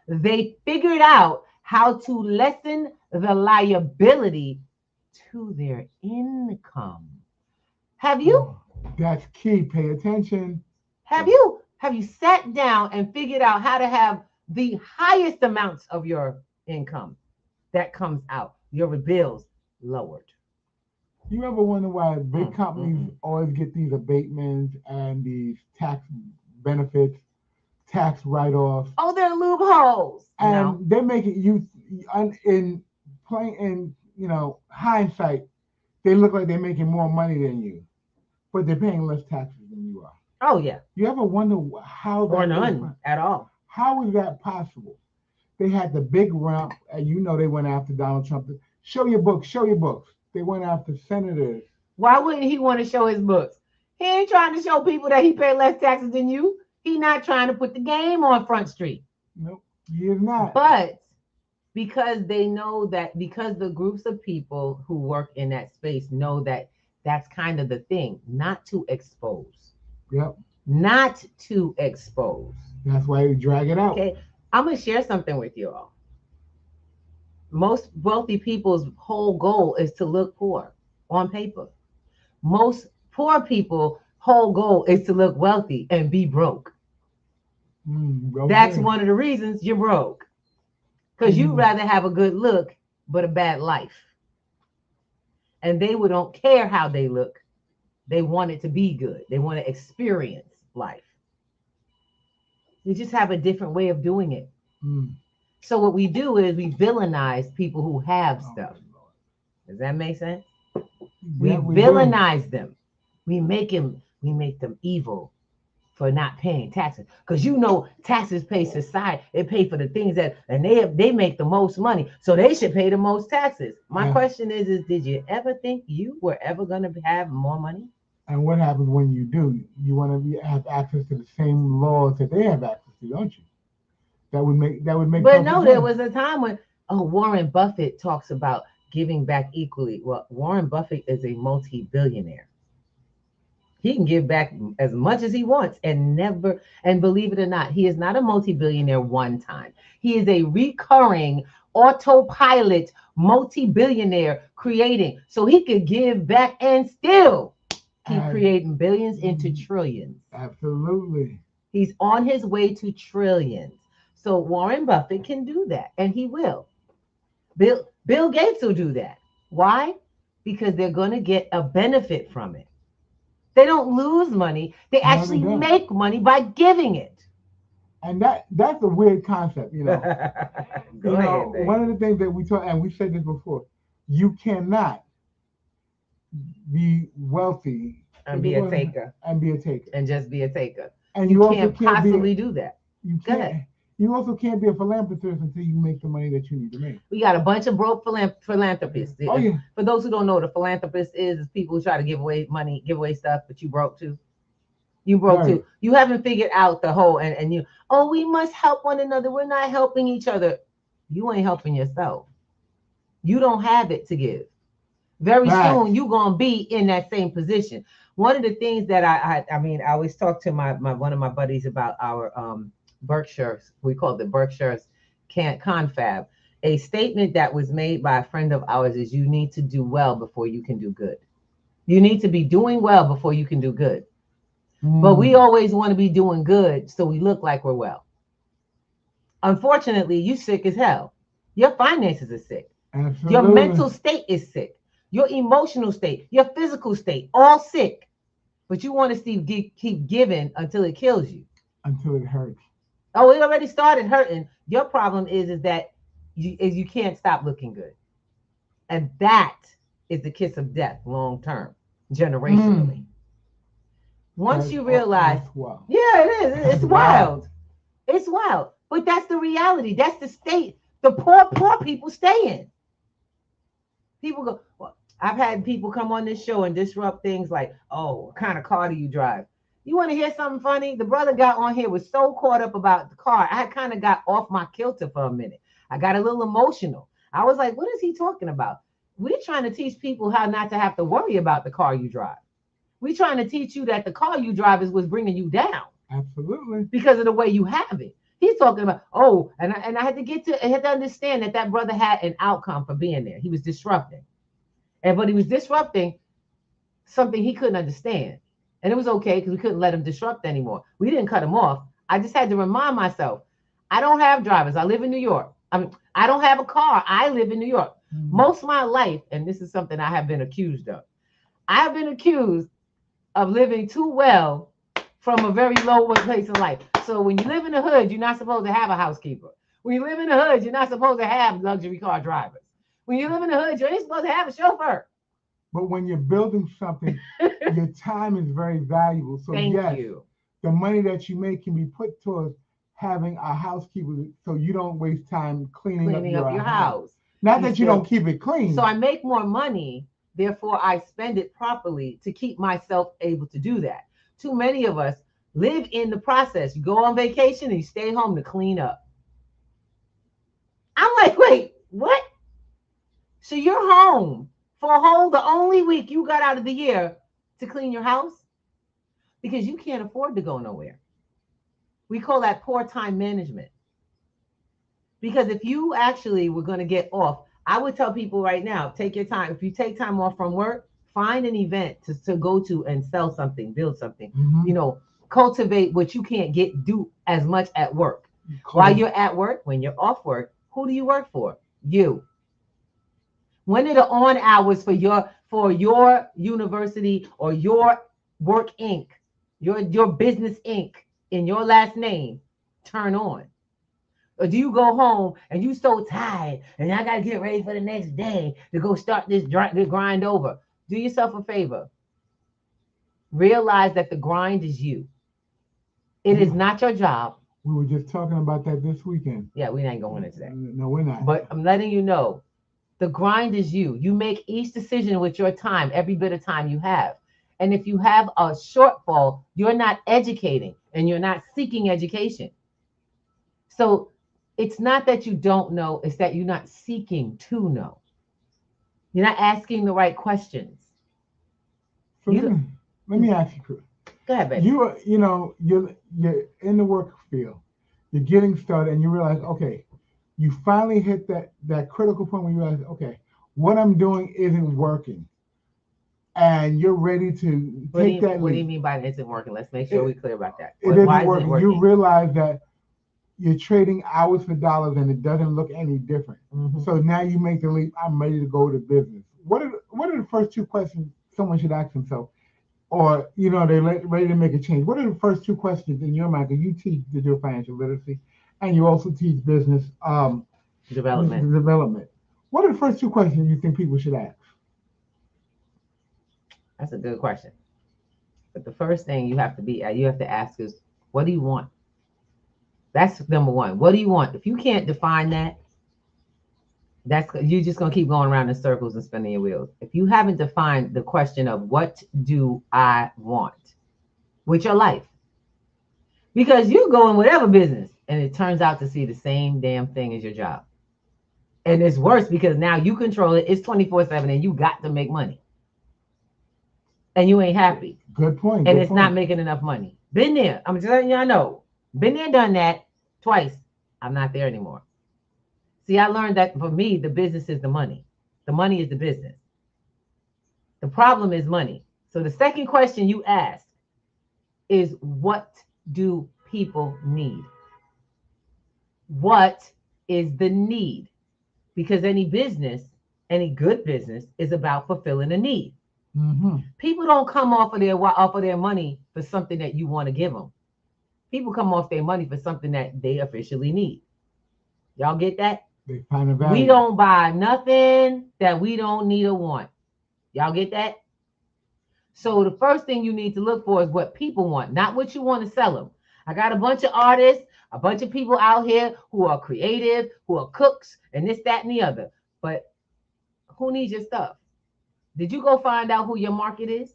They figured out how to lessen the liability to their income. Have you? That's key. Pay attention. Have you sat down and figured out how to have the highest amounts of your income that comes out, your bills lowered? You ever wonder why big companies always get these abatements and these tax benefits, tax write-offs? Oh, they're loopholes. And they make it in hindsight, they look like they're making more money than you, but they're paying less taxes than you are. Oh yeah. You ever wonder how that or none at all? How is that possible? They had the big rump, and they went after Donald Trump. Show your books. They went after senators. Why wouldn't he want to show his books? He ain't trying to show people that he paid less taxes than you. He's not trying to put the game on Front Street. Nope, he is not. But because they know that, because the groups of people who work in that space know that that's kind of the thing, not to expose. Yep. Not to expose. That's why we drag it out. Okay. I'm going to share something with you all. Most wealthy people's whole goal is to look poor on paper. Most poor people whole goal is to look wealthy and be broke. Okay. That's one of the reasons you're broke. Because you'd rather have a good look, but a bad life. And they don't care how they look. They want it to be good. They want to experience life. You just have a different way of doing it. So what we do is we villainize people who have Oh, stuff. Lord. Does that make sense? We Yeah, we do. villainize them. We make them evil for not paying taxes. Because you know taxes pay society, it pay for the things that, and they make the most money, so they should pay the most taxes. My Yeah. question is did you ever think you were ever gonna have more money? And what happens when you do? You want to have access to the same laws that they have access to, don't you? That would make But perfect no, there sense. was a time when Warren Buffett talks about giving back equally. Well, Warren Buffett is a multi-billionaire. He can give back as much as he wants and never, and believe it or not, he is not a multi-billionaire one time. He is a recurring autopilot multi-billionaire creating. So he could give back and still keep And- creating billions into trillions. Absolutely. He's on his way to trillions. So Warren Buffett can do that, and he will. Bill Gates will do that. Why? Because they're going to get a benefit from it. They don't lose money. They No, they actually don't. make money by giving it. And that's a weird concept, you know. Go You know, ahead, babe. one of the things that we talk, and we said this before, you cannot be wealthy And be a taker. and be a taker. And just be a taker. And You also can't can't possibly be do that. you Go can't ahead. you also can't be a philanthropist until you make the money that you need to make. We got a bunch of broke philanthropists. Oh yeah. For those who don't know what a philanthropist is people who try to give away money, give away stuff, but you broke too. You broke Right. too. You haven't figured out the whole, and you, we must help one another. We're not helping each other. You ain't helping yourself. You don't have it to give. Very Right. soon you're gonna be in that same position. One of the things that I always talk to my one of my buddies about our Berkshires. We call it the Berkshires confab. A statement that was made by a friend of ours is you need to do well before you can do good. You need to be doing well before you can do good. But we always want to be doing good so we look like we're well. Unfortunately, you sick as hell. Your finances are sick. Absolutely. Your mental state is sick. Your emotional state, your physical state, all sick. But you want to keep giving until it kills you. Until it hurts. Oh, it already started hurting. Your problem is that you can't stop looking good. And that is the kiss of death long term, generationally. Once you realize, wow. yeah, it is. It's Wow. wild. It's wild. But that's the reality. That's the state the poor people stay in. People go, well, I've had people come on this show and disrupt things like, oh, what kind of car do you drive? You want to hear something funny? The brother got on here, was so caught up about the car. I kind of got off my kilter for a minute. I got a little emotional. I was like, what is he talking about? We're trying to teach people how not to have to worry about the car you drive. We're trying to teach you that the car you drive is what's bringing you down Absolutely. because of the way you have it. He's talking about, and I had to understand that brother had an outcome for being there. He was disrupting. But he was disrupting something he couldn't understand. And it was okay because we couldn't let him disrupt anymore. We didn't cut him off. I just had to remind myself, I don't have drivers. I live in New York. I don't have a car. I live in New York. Most of my life, and this is something I have been accused of, I have been accused of living too well from a very low place in life. So when you live in the hood, you're not supposed to have a housekeeper. When you live in the hood, you're not supposed to have luxury car drivers. When you live in the hood, you ain't supposed to have a chauffeur. But when you're building something, your time is very valuable. So Thank yes, you. the money that you make can be put towards having a housekeeper so you don't waste time cleaning up your house. Not that you don't keep it clean. So I make more money, therefore I spend it properly to keep myself able to do that. Too many of us live in the process. You go on vacation and you stay home to clean up. I'm like, wait, what? So you're home for the only week you got out of the year to clean your house? Because you can't afford to go nowhere. We call that poor time management. Because if you actually were going to get off, I would tell people right now, take your time. If you take time off from work, find an event to go to and sell something, build something, cultivate what you can't do as much at work. While you're at work, when you're off work, who do you work for? You. When are the on hours for your university or your work Inc., your business Inc. in your last name turn on? Or do you go home and you so tired and I gotta get ready for the next day to go start this grind over? Do yourself a favor. Realize that the grind is you. It is not your job. We were just talking about that this weekend. Yeah, we ain't going into that. No, we're not. But I'm letting you know, the grind is you. You make each decision with your time, every bit of time you have. And if you have a shortfall, you're not educating and you're not seeking education. So it's not that you don't know, it's that you're not seeking to know. You're not asking the right questions. So let me ask you, Chris. Go ahead, baby. You're in the work field. You're getting started, and you realize, okay, you finally hit that critical point where you realize, okay, what I'm doing isn't working, and you're ready to take that leap. What do you mean by it isn't working? Let's make sure we're clear about that. It isn't working. You realize that you're trading hours for dollars, and it doesn't look any different. Mm-hmm. So now you make the leap. I'm ready to go to business. What are the first two questions someone should ask themselves? Or, they're ready to make a change. What are the first two questions in your mind? Because you teach digital financial literacy, and you also teach business development. What are the first two questions you think people should ask? That's a good question. But the first thing you have to ask is, what do you want? That's number one. What do you want? If you can't define that, you're just going to keep going around in circles and spinning your wheels. If you haven't defined the question of what do I want with your life, because you go in whatever business and it turns out to see the same damn thing as your job. And it's worse because now you control it. It's 24/7 and you got to make money. And you ain't happy. Good point. And it's not making enough money. Been there. I'm just letting y'all know. Been there, done that twice. I'm not there anymore. See, I learned that for me, the business is the money. The money is the business. The problem is money. So the second question you ask is, what do people need? What is the need? Because any good business is about fulfilling a need. Mm-hmm. People don't come off of their money for something that you want to give them. People come off their money for something that they officially need. Y'all get that? They find a value. We don't buy nothing that we don't need or want. Y'all get that? So the first thing you need to look for is what people want, not what you want to sell them. I got a bunch of artists, a bunch of people out here who are creative, who are cooks, and this, that, and the other. But who needs your stuff? Did you go find out who your market is?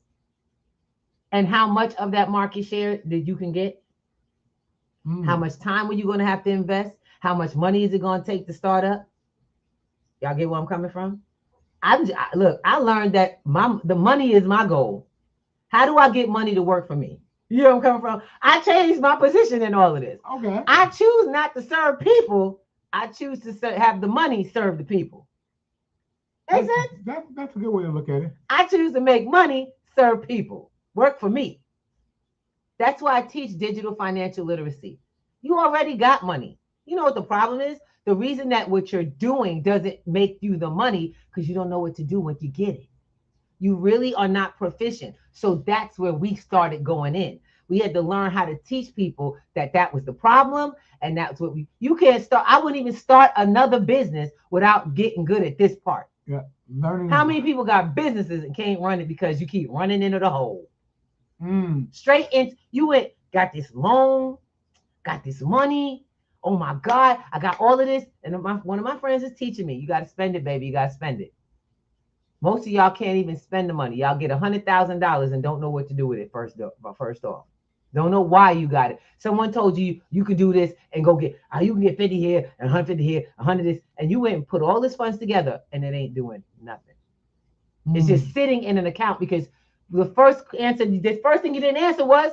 And how much of that market share that you can get? How much time are you going to have to invest? How much money is it going to take to start up? Y'all get where I'm coming from? I learned that the money is my goal. How do I get money to work for me? You know where I'm coming from? I changed my position in all of this. Okay. I choose not to serve people. I choose to have the money serve the people. That's a good way to look at it. I choose to make money, serve people, work for me. That's why I teach digital financial literacy. You already got money. You know what the problem is? The reason that what you're doing doesn't make you the money because you don't know what to do when you get it. You really are not proficient. So that's where we started going in. We had to learn how to teach people that was the problem. And that's what you can't start. I wouldn't even start another business without getting good at this part. Yeah. Learning. How many people got businesses and can't run it because you keep running into the hole? Straight in, got this loan, got this money. Oh my God, I got all of this. And one of my friends is teaching me, you got to spend it, baby. You got to spend it. Most of y'all can't even spend the money. Y'all get $100,000 and don't know what to do with it first off. Don't know why you got it. Someone told you could do this and go get, you can get 50 here and 150 here, 100 this, and you went and put all this funds together and it ain't doing nothing. It's just sitting in an account because the first thing you didn't answer was,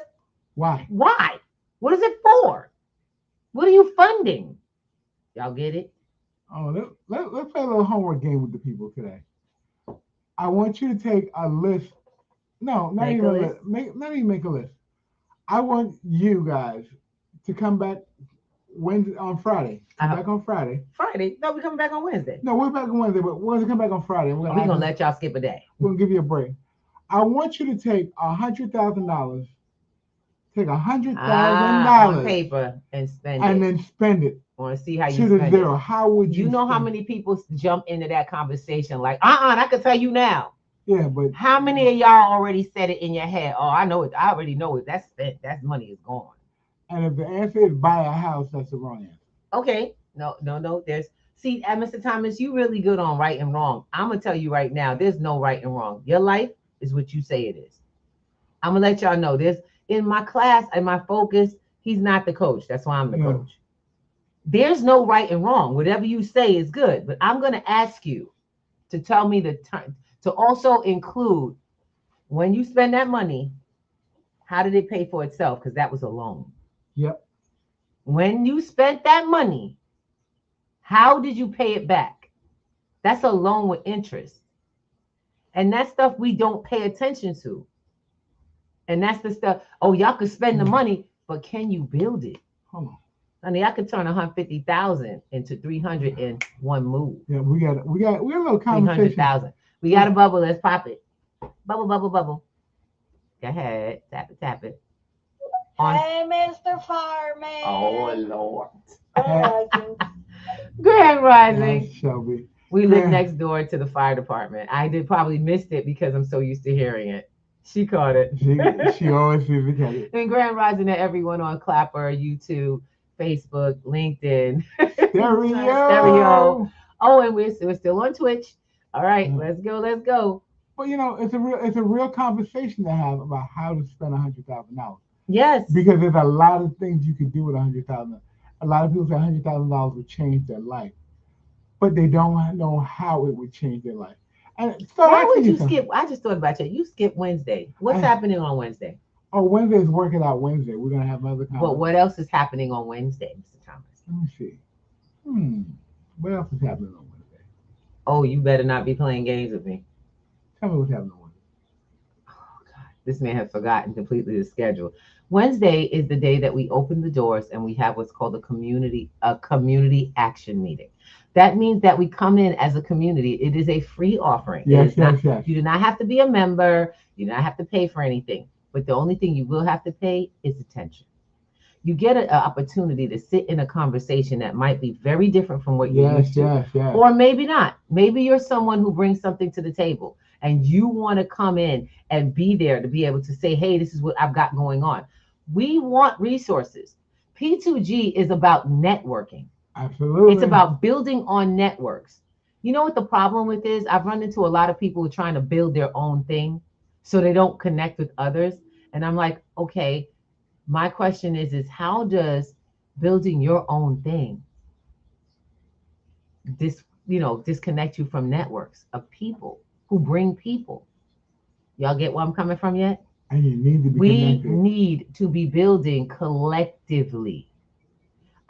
why? Why? What is it for? What are you funding? Y'all get it? Oh, let's play a little homework game with the people today. I want you to take a list. No, not even a list. Not even make a list. I want you guys to come back on Friday. Back on Friday. Friday? No, we're coming back on Wednesday. No, we're back on Wednesday, but we're going to come back on Friday. We're going to let y'all skip a day. We're going to give you a break. I want you to take $100,000. Take $100,000 on paper and spend it. And then spend it I want to see how to you the spend zero. it. How would you? You know how spend- many people jump into that conversation like, I can tell you now. Yeah, but How many of y'all already said it in your head? Oh, I know it. I already know it. That's spent. That money is gone. and if the answer is buy a house, that's the wrong answer. Okay. No. See, Mr. Thomas, you really good on right and wrong. I'm gonna tell you right now, there's no right and wrong. Your life is what you say it is. I'm gonna let y'all know this. In my class, in my focus, he's not the coach. That's why I'm the Yeah. coach. There's no right and wrong. Whatever you say is good. But I'm gonna ask you to tell me the time to also include when you spend that money, how did it pay for itself? Because that was a loan. Yep. When you spent that money, how did you pay it back? That's a loan with interest. And that's stuff we don't pay attention to. And that's the stuff, oh, y'all could spend the money, but can you build it? Hold on. I mean, I could turn 150,000 into 300 in one move. Yeah, we got a little conversation. 300,000. We got a bubble. Let's pop it. Bubble, bubble, bubble. Go ahead. Tap it. Hey, Mr. Fireman. Oh, Lord. Rising. Grand Rising. Yes, Shelby. We live Grand- next door to the fire department. I did probably missed it because I'm so used to hearing it. She caught it. She always seems to catch it. And Grand Rising to everyone on Clapper, YouTube, Facebook, LinkedIn. Stereo. Oh, and we're still on Twitch. All right, Yeah. let's go. But it's a real conversation to have about how to spend $100,000. Yes. Because there's a lot of things you could do with $100,000. A lot of people say $100,000 would change their life, but they don't know how it would change their life. And so Why would you skip? I just thought about you. You skip Wednesday. What's happening on Wednesday? Oh, Wednesday's Working Out Wednesday. We're gonna have another. But what else is happening on Wednesday, Mr. Thomas? Let me see. What else is happening on Wednesday? Oh, you better not be playing games with me. Tell me what's happening on Wednesday. Oh God, this man has forgotten completely the schedule. Wednesday is the day that we open the doors and we have what's called a community action meeting. That means that we come in as a community. It is a free offering. Yes. You do not have to be a member. You do not have to pay for anything. But the only thing you will have to pay is attention. You get an opportunity to sit in a conversation that might be very different from what you're used to. Yes. Or maybe not. Maybe you're someone who brings something to the table and you want to come in and be there to be able to say, hey, this is what I've got going on. We want resources. P2G is about networking. Absolutely. It's about building on networks. You know what the problem with is? I've run into a lot of people who are trying to build their own thing so they don't connect with others. And I'm like, okay, my question is how does building your own thing disconnect you from networks of people who bring people? Y'all get where I'm coming from yet? And you need to be We connected. need to be building collectively.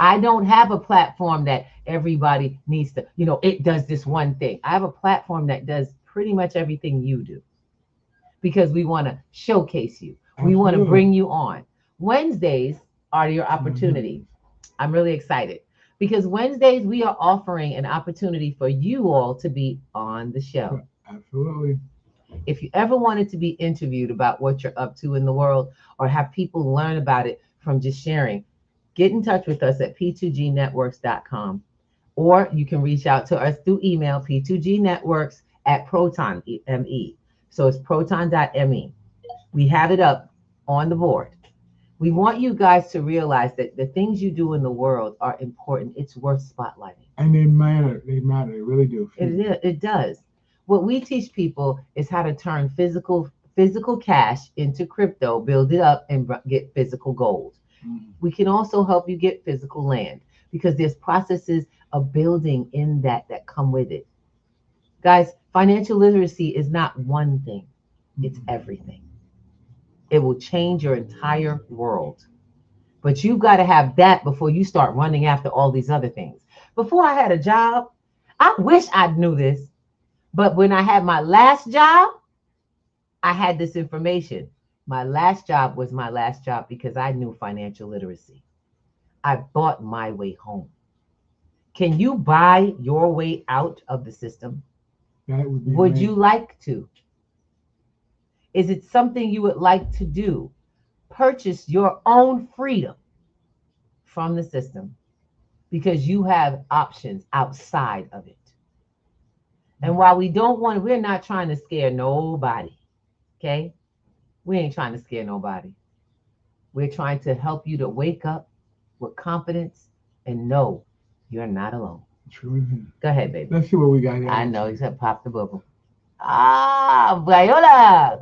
I don't have a platform that everybody needs to, it does this one thing. I have a platform that does pretty much everything you do because we want to showcase you. We want to Absolutely. bring you on. Wednesdays are your opportunity. I'm really excited because Wednesdays we are offering an opportunity for you all to be on the show. Absolutely. If you ever wanted to be interviewed about what you're up to in the world or have people learn about it from just sharing, get in touch with us at p2gnetworks.com, or you can reach out to us through email, p2gnetworks@proton.me. So it's proton.me. We have it up on the board. We want you guys to realize that the things you do in the world are important. It's worth spotlighting. And they matter. They really do. It does. What we teach people is how to turn physical cash into crypto, build it up, and get physical gold. We can also help you get physical land because there's processes of building in that come with it. Guys, financial literacy is not one thing. It's everything. It will change your entire world. But you've got to have that before you start running after all these other things. Before I had a job, I wish I knew this. But when I had my last job, I had this information. My last job was my last job because I knew financial literacy. I bought my way home. Can you buy your way out of the system? Would you like to? Is it something you would like to do? Purchase your own freedom from the system. because you have options outside of it. And while we're not trying to scare nobody, okay? We ain't trying to scare nobody. We're trying to help you to wake up with confidence and know you're not alone. True. Go ahead, baby. Let's see what we got here. I know, except pop the bubble. Viola.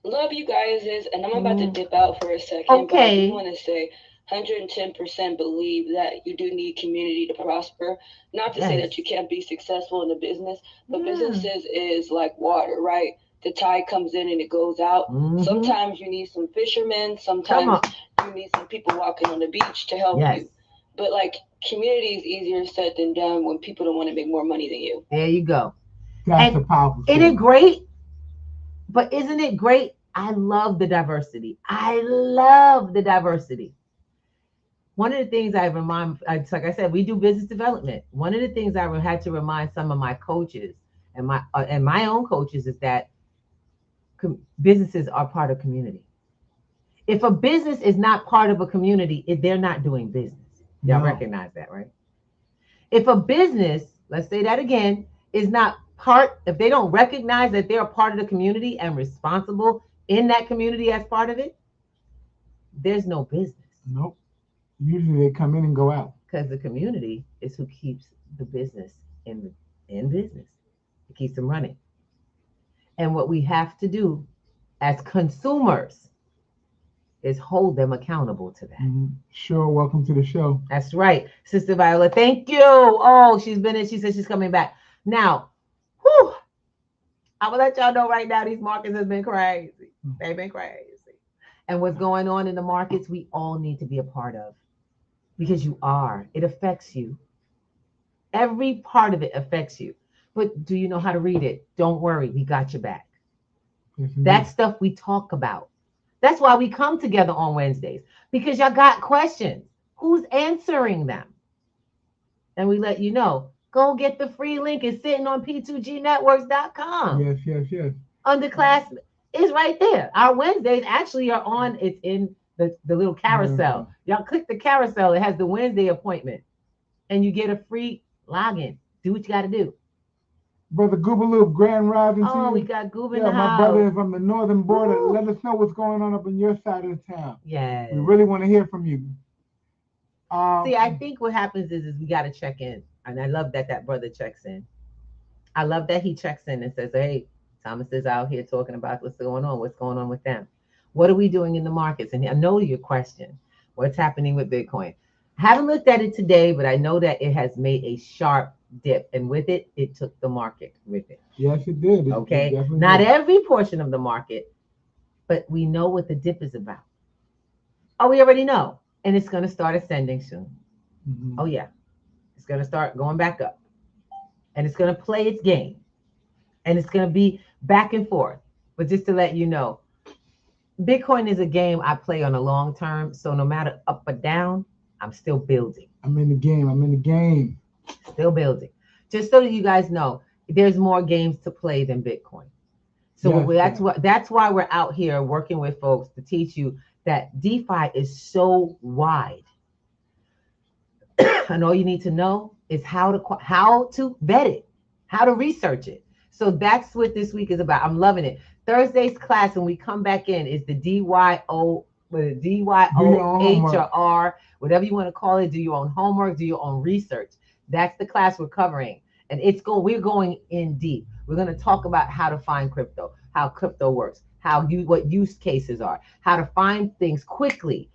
Love you guys, and I'm about to dip out for a second. Okay. But I do want to say 110% believe that you do need community to prosper. Not to say that you can't be successful in a business, but businesses is like water, right? The tide comes in and it goes out. Sometimes you need some fishermen. Sometimes you need some people walking on the beach to help you. But like community is easier said than done when people don't want to make more money than you. There you go. That's a powerful thing. Isn't it great? But isn't it great? I love the diversity. I love the diversity. One of the things I remind, like I said, we do business development. One of the things I had to remind some of my coaches and my own coaches is that businesses are part of community. If a business is not part of a community, they're not doing business. Y'all recognize that, right? If a business, let's say that again, is not if they don't recognize that they're a part of the community and responsible in that community as part of it, there's no business. Nope. Usually they come in and go out. Because the community is who keeps the business in business. It keeps them running. And what we have to do as consumers is hold them accountable to that. Sure, welcome to the show. That's right. Sister Viola, thank you. Oh, she's been in. She said she's coming back. Now, I will let y'all know right now, these markets have been crazy. They've been crazy. And what's going on in the markets, we all need to be a part of. Because you are. It affects you. Every part of it affects you. But do you know how to read it? Don't worry. We got your back. That stuff we talk about. That's why we come together on Wednesdays. Because y'all got questions. Who's answering them? And we let you know. Go get the free link. It's sitting on p2gnetworks.com. Yes. Under class is right there. Our Wednesdays actually are on. It's in the little carousel. Y'all click the carousel. It has the Wednesday appointment. And you get a free login. Do what you got to do. Brother Goobaloop, Grand Rising. Oh, we got Goob in the my house. brother is from the northern border. Ooh. Let us know what's going on up in your side of the town. Yes. We really want to hear from you. See, I think what happens is we got to check in. And I love that brother checks in. I love that he checks in and says, hey, Thomas is out here talking about what's going on with them. What are we doing in the markets? And I know your question. What's happening with Bitcoin? I haven't looked at it today, but I know that it has made a sharp dip. And with it, it took the market with it. Yes, it did. Okay. Not every portion of the market, but we know what the dip is about. Oh, we already know. And it's going to start ascending soon. Oh, yeah. It's going to start going back up. And it's going to play its game. And it's going to be back and forth. But just to let you know, Bitcoin is a game I play on a long term. So no matter up or down, I'm still building. I'm in the game. Still building. Just so that you guys know, there's more games to play than Bitcoin. So that's why we're out here working with folks to teach you that DeFi is so wide. And all you need to know is how to vet it, how to research it. So that's what this week is about. I'm loving it. Thursday's class, when we come back in, is the DYOH or R, whatever you want to call it. Do your own homework, do your own research. That's the class we're covering. And we're going in deep. We're going to talk about how to find crypto, how crypto works, what use cases are, how to find things quickly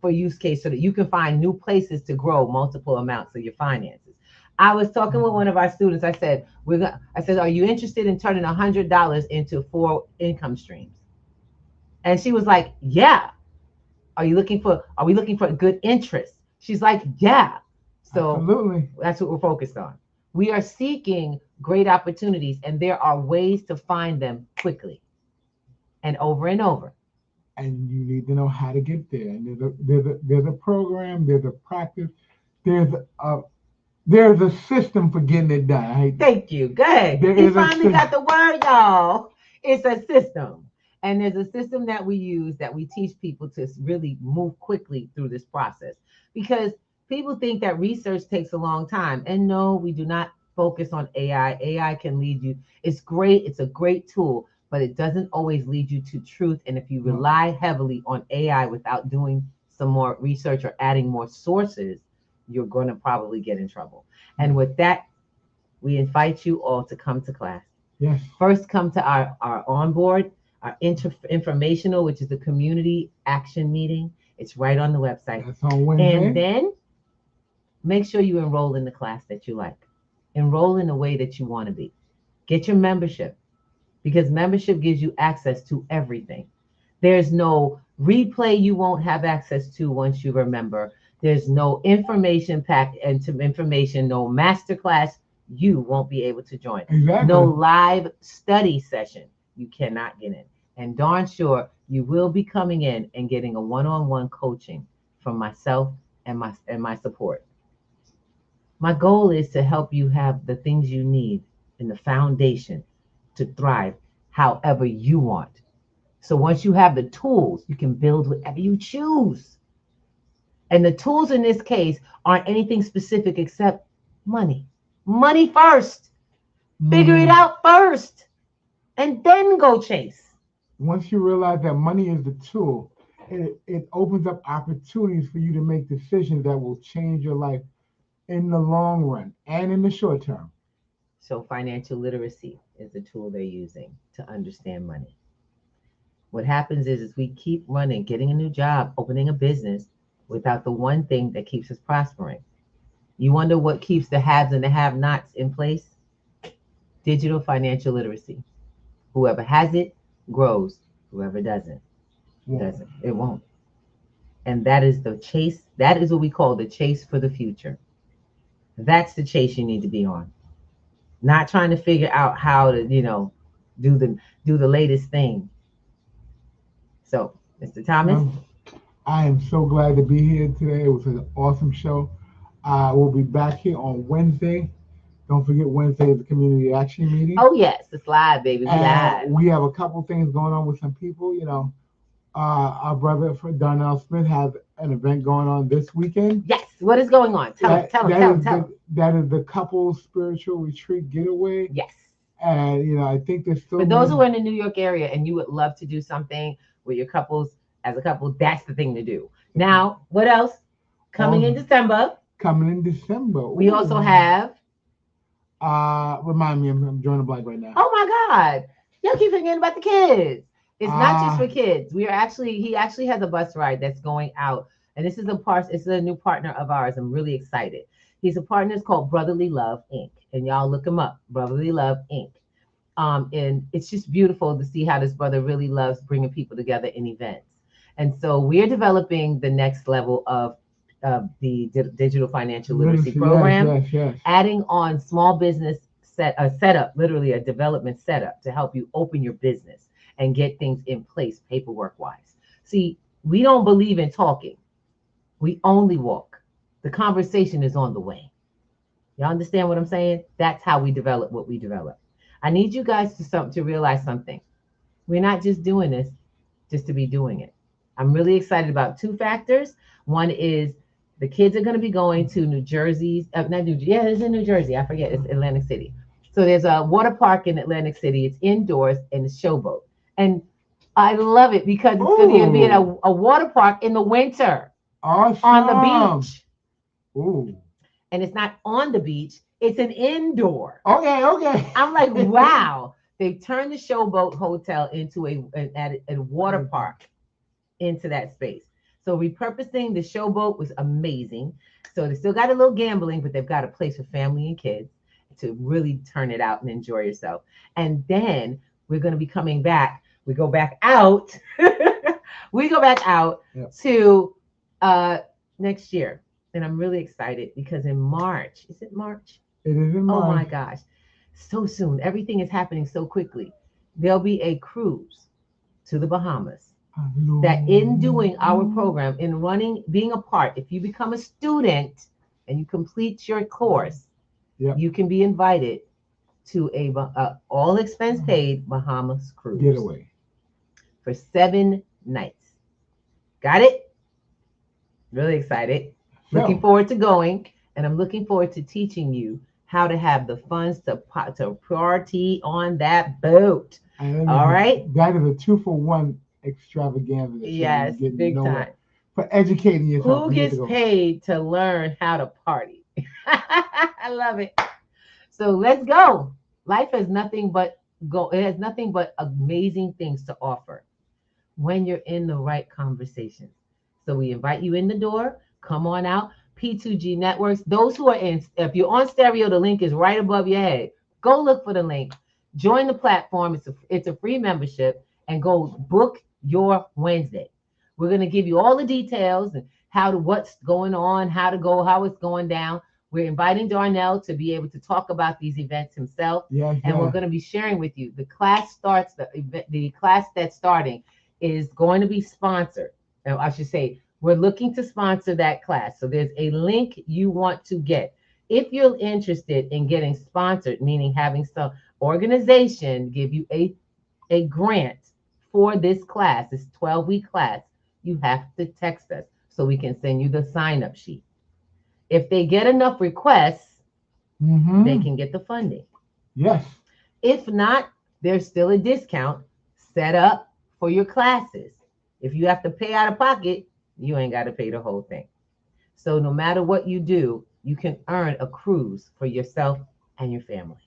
for use case so that you can find new places to grow multiple amounts of your finances. I was talking with one of our students. I said, are you interested in turning $100 into 4 income streams? And she was like, yeah. Are we looking for a good interest? She's like, yeah. So absolutely. That's what we're focused on. We are seeking great opportunities, and there are ways to find them quickly and over and over. And you need to know how to get there. And there's a program, there's a practice, there's a system for getting it done. Thank you. Go ahead. You finally got the word, y'all. It's a system. And there's a system that we use that we teach people to really move quickly through this process. Because people think that research takes a long time. And no, we do not focus on AI. AI can lead you. It's great. It's a great tool, but it doesn't always lead you to truth. And if you rely heavily on AI without doing some more research or adding more sources, you're going to probably get in trouble. And with that, we invite you all to come to class. Yes. First, come to our onboard, our informational, which is the community action meeting. It's right on the website. That's on Wednesday. And then make sure you enroll in the class that you like. Enroll in the way that you want to be. Get your membership, because membership gives you access to everything. There's no replay you won't have access to once you're a member. There's no information pack and to information, no masterclass you won't be able to join. Exactly. No live study session you cannot get in. And darn sure you will be coming in and getting a one-on-one coaching from myself and my support. My goal is to help you have the things you need in the foundation to thrive however you want. So once you have the tools, you can build whatever you choose. And the tools in this case aren't anything specific except money. Money first. Figure it out first. And then go chase. Once you realize that money is the tool, it opens up opportunities for you to make decisions that will change your life in the long run and in the short term. So financial literacy is the tool they're using to understand money. What happens is we keep running, getting a new job, opening a business without the one thing that keeps us prospering. You wonder what keeps the haves and the have-nots in place? Digital financial literacy. Whoever has it grows. Whoever doesn't, it won't. And that is the chase. That is what we call the chase for the future. That's the chase you need to be on. Not trying to figure out how to, do the latest thing. So, Mr. Thomas. I am so glad to be here today. It was an awesome show. We'll be back here on Wednesday. Don't forget, Wednesday is the community action meeting. Oh yes, it's live, baby. We have a couple things going on with some people. Our brother Darnell Smith has an event going on this weekend. Yes. What is going on? Tell him. That is the couples spiritual retreat getaway. Yes. And I think there's still for those who are in the New York area and you would love to do something with your couples as a couple, that's the thing to do. Now, what else? Coming in December. We also have. Remind me, I'm drawing a blank right now. Oh my God. Y'all keep forgetting about the kids. It's not just for kids. He actually has a bus ride that's going out. And this is it's a new partner of ours. I'm really excited. He's a partner. It's called Brotherly Love, Inc. And y'all look him up, Brotherly Love, Inc. And it's just beautiful to see how this brother really loves bringing people together in events. And so we're developing the next level of the digital financial literacy program, adding on small business setup, literally a development setup to help you open your business and get things in place paperwork wise. See, we don't believe in talking. We only walk. The conversation is on the way. Y'all understand what I'm saying? That's how we develop what we develop. I need you guys to realize something. We're not just doing this just to be doing it. I'm really excited about two factors. One is the kids are going to be going to New Jersey. It's in New Jersey. I forget. It's Atlantic City. So there's a water park in Atlantic City. It's indoors and it's showboat. And I love it because it's going to be in a water park in the winter. Awesome. On the beach. Ooh. And it's not on the beach. It's an indoor. Okay. I'm like, wow. They've turned the Showboat Hotel into a water park into that space. So repurposing the Showboat was amazing. So they still got a little gambling, but they've got a place for family and kids to really turn it out and enjoy yourself. And then we're going to be coming back. We go back out. To next year. And I'm really excited because in March, is it March? It is in March. Oh my gosh. So soon. Everything is happening so quickly. There'll be a cruise to the Bahamas that in doing our program, being a part, if you become a student and you complete your course, you can be invited to a all expense paid Bahamas cruise. Getaway. For 7 nights. Got it? Really excited. Looking So, forward to going, and I'm looking forward to teaching you how to have the funds to party on that boat. All right. that is a 2-for-1 extravaganza that Yes, you're getting big nowhere time. for educating yourself. Who gets paid to learn how to party? I love it. So let's go. Life has nothing but it has nothing but amazing things to offer when you're in the right conversations. So we invite you in the door. Come on out. P2G Networks. Those who are in, if you're on stereo, the link is right above your head. Go look for the link. Join the platform. It's a free membership, and go book your Wednesday. We're going to give you all the details and what's going on, how to go, how it's going down. We're inviting Darnell to be able to talk about these events himself. Yes, and we're going to be sharing with you. The class starts, the class that's starting is going to be sponsored. Now, I should say, we're looking to sponsor that class. So there's a link you want to get. If you're interested in getting sponsored, meaning having some organization give you a grant for this class, this 12-week class, you have to text us so we can send you the sign-up sheet. If they get enough requests, they can get the funding. Yes. If not, there's still a discount set up for your classes. If you have to pay out of pocket, you ain't got to pay the whole thing. So no matter what you do, you can earn a cruise for yourself and your family.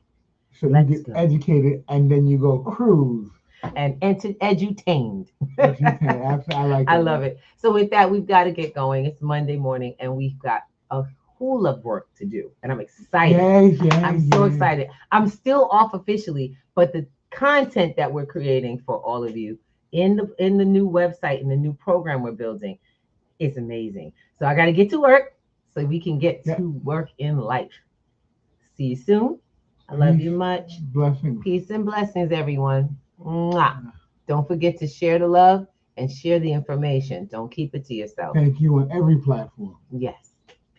So you get educated and then you go cruise. And edutained. I love it. So with that, we've got to get going. It's Monday morning and we've got a whole of work to do. And I'm excited. I'm so excited. I'm still off officially, but the content that we're creating for all of you in the new website and the new program we're building is amazing. So I got to get to work so we can get to work in life. See you soon. I love you much. Blessings. Peace and blessings, everyone. Mwah. Don't forget to share the love and share the information. Don't keep it to yourself. Thank you on every platform. Yes.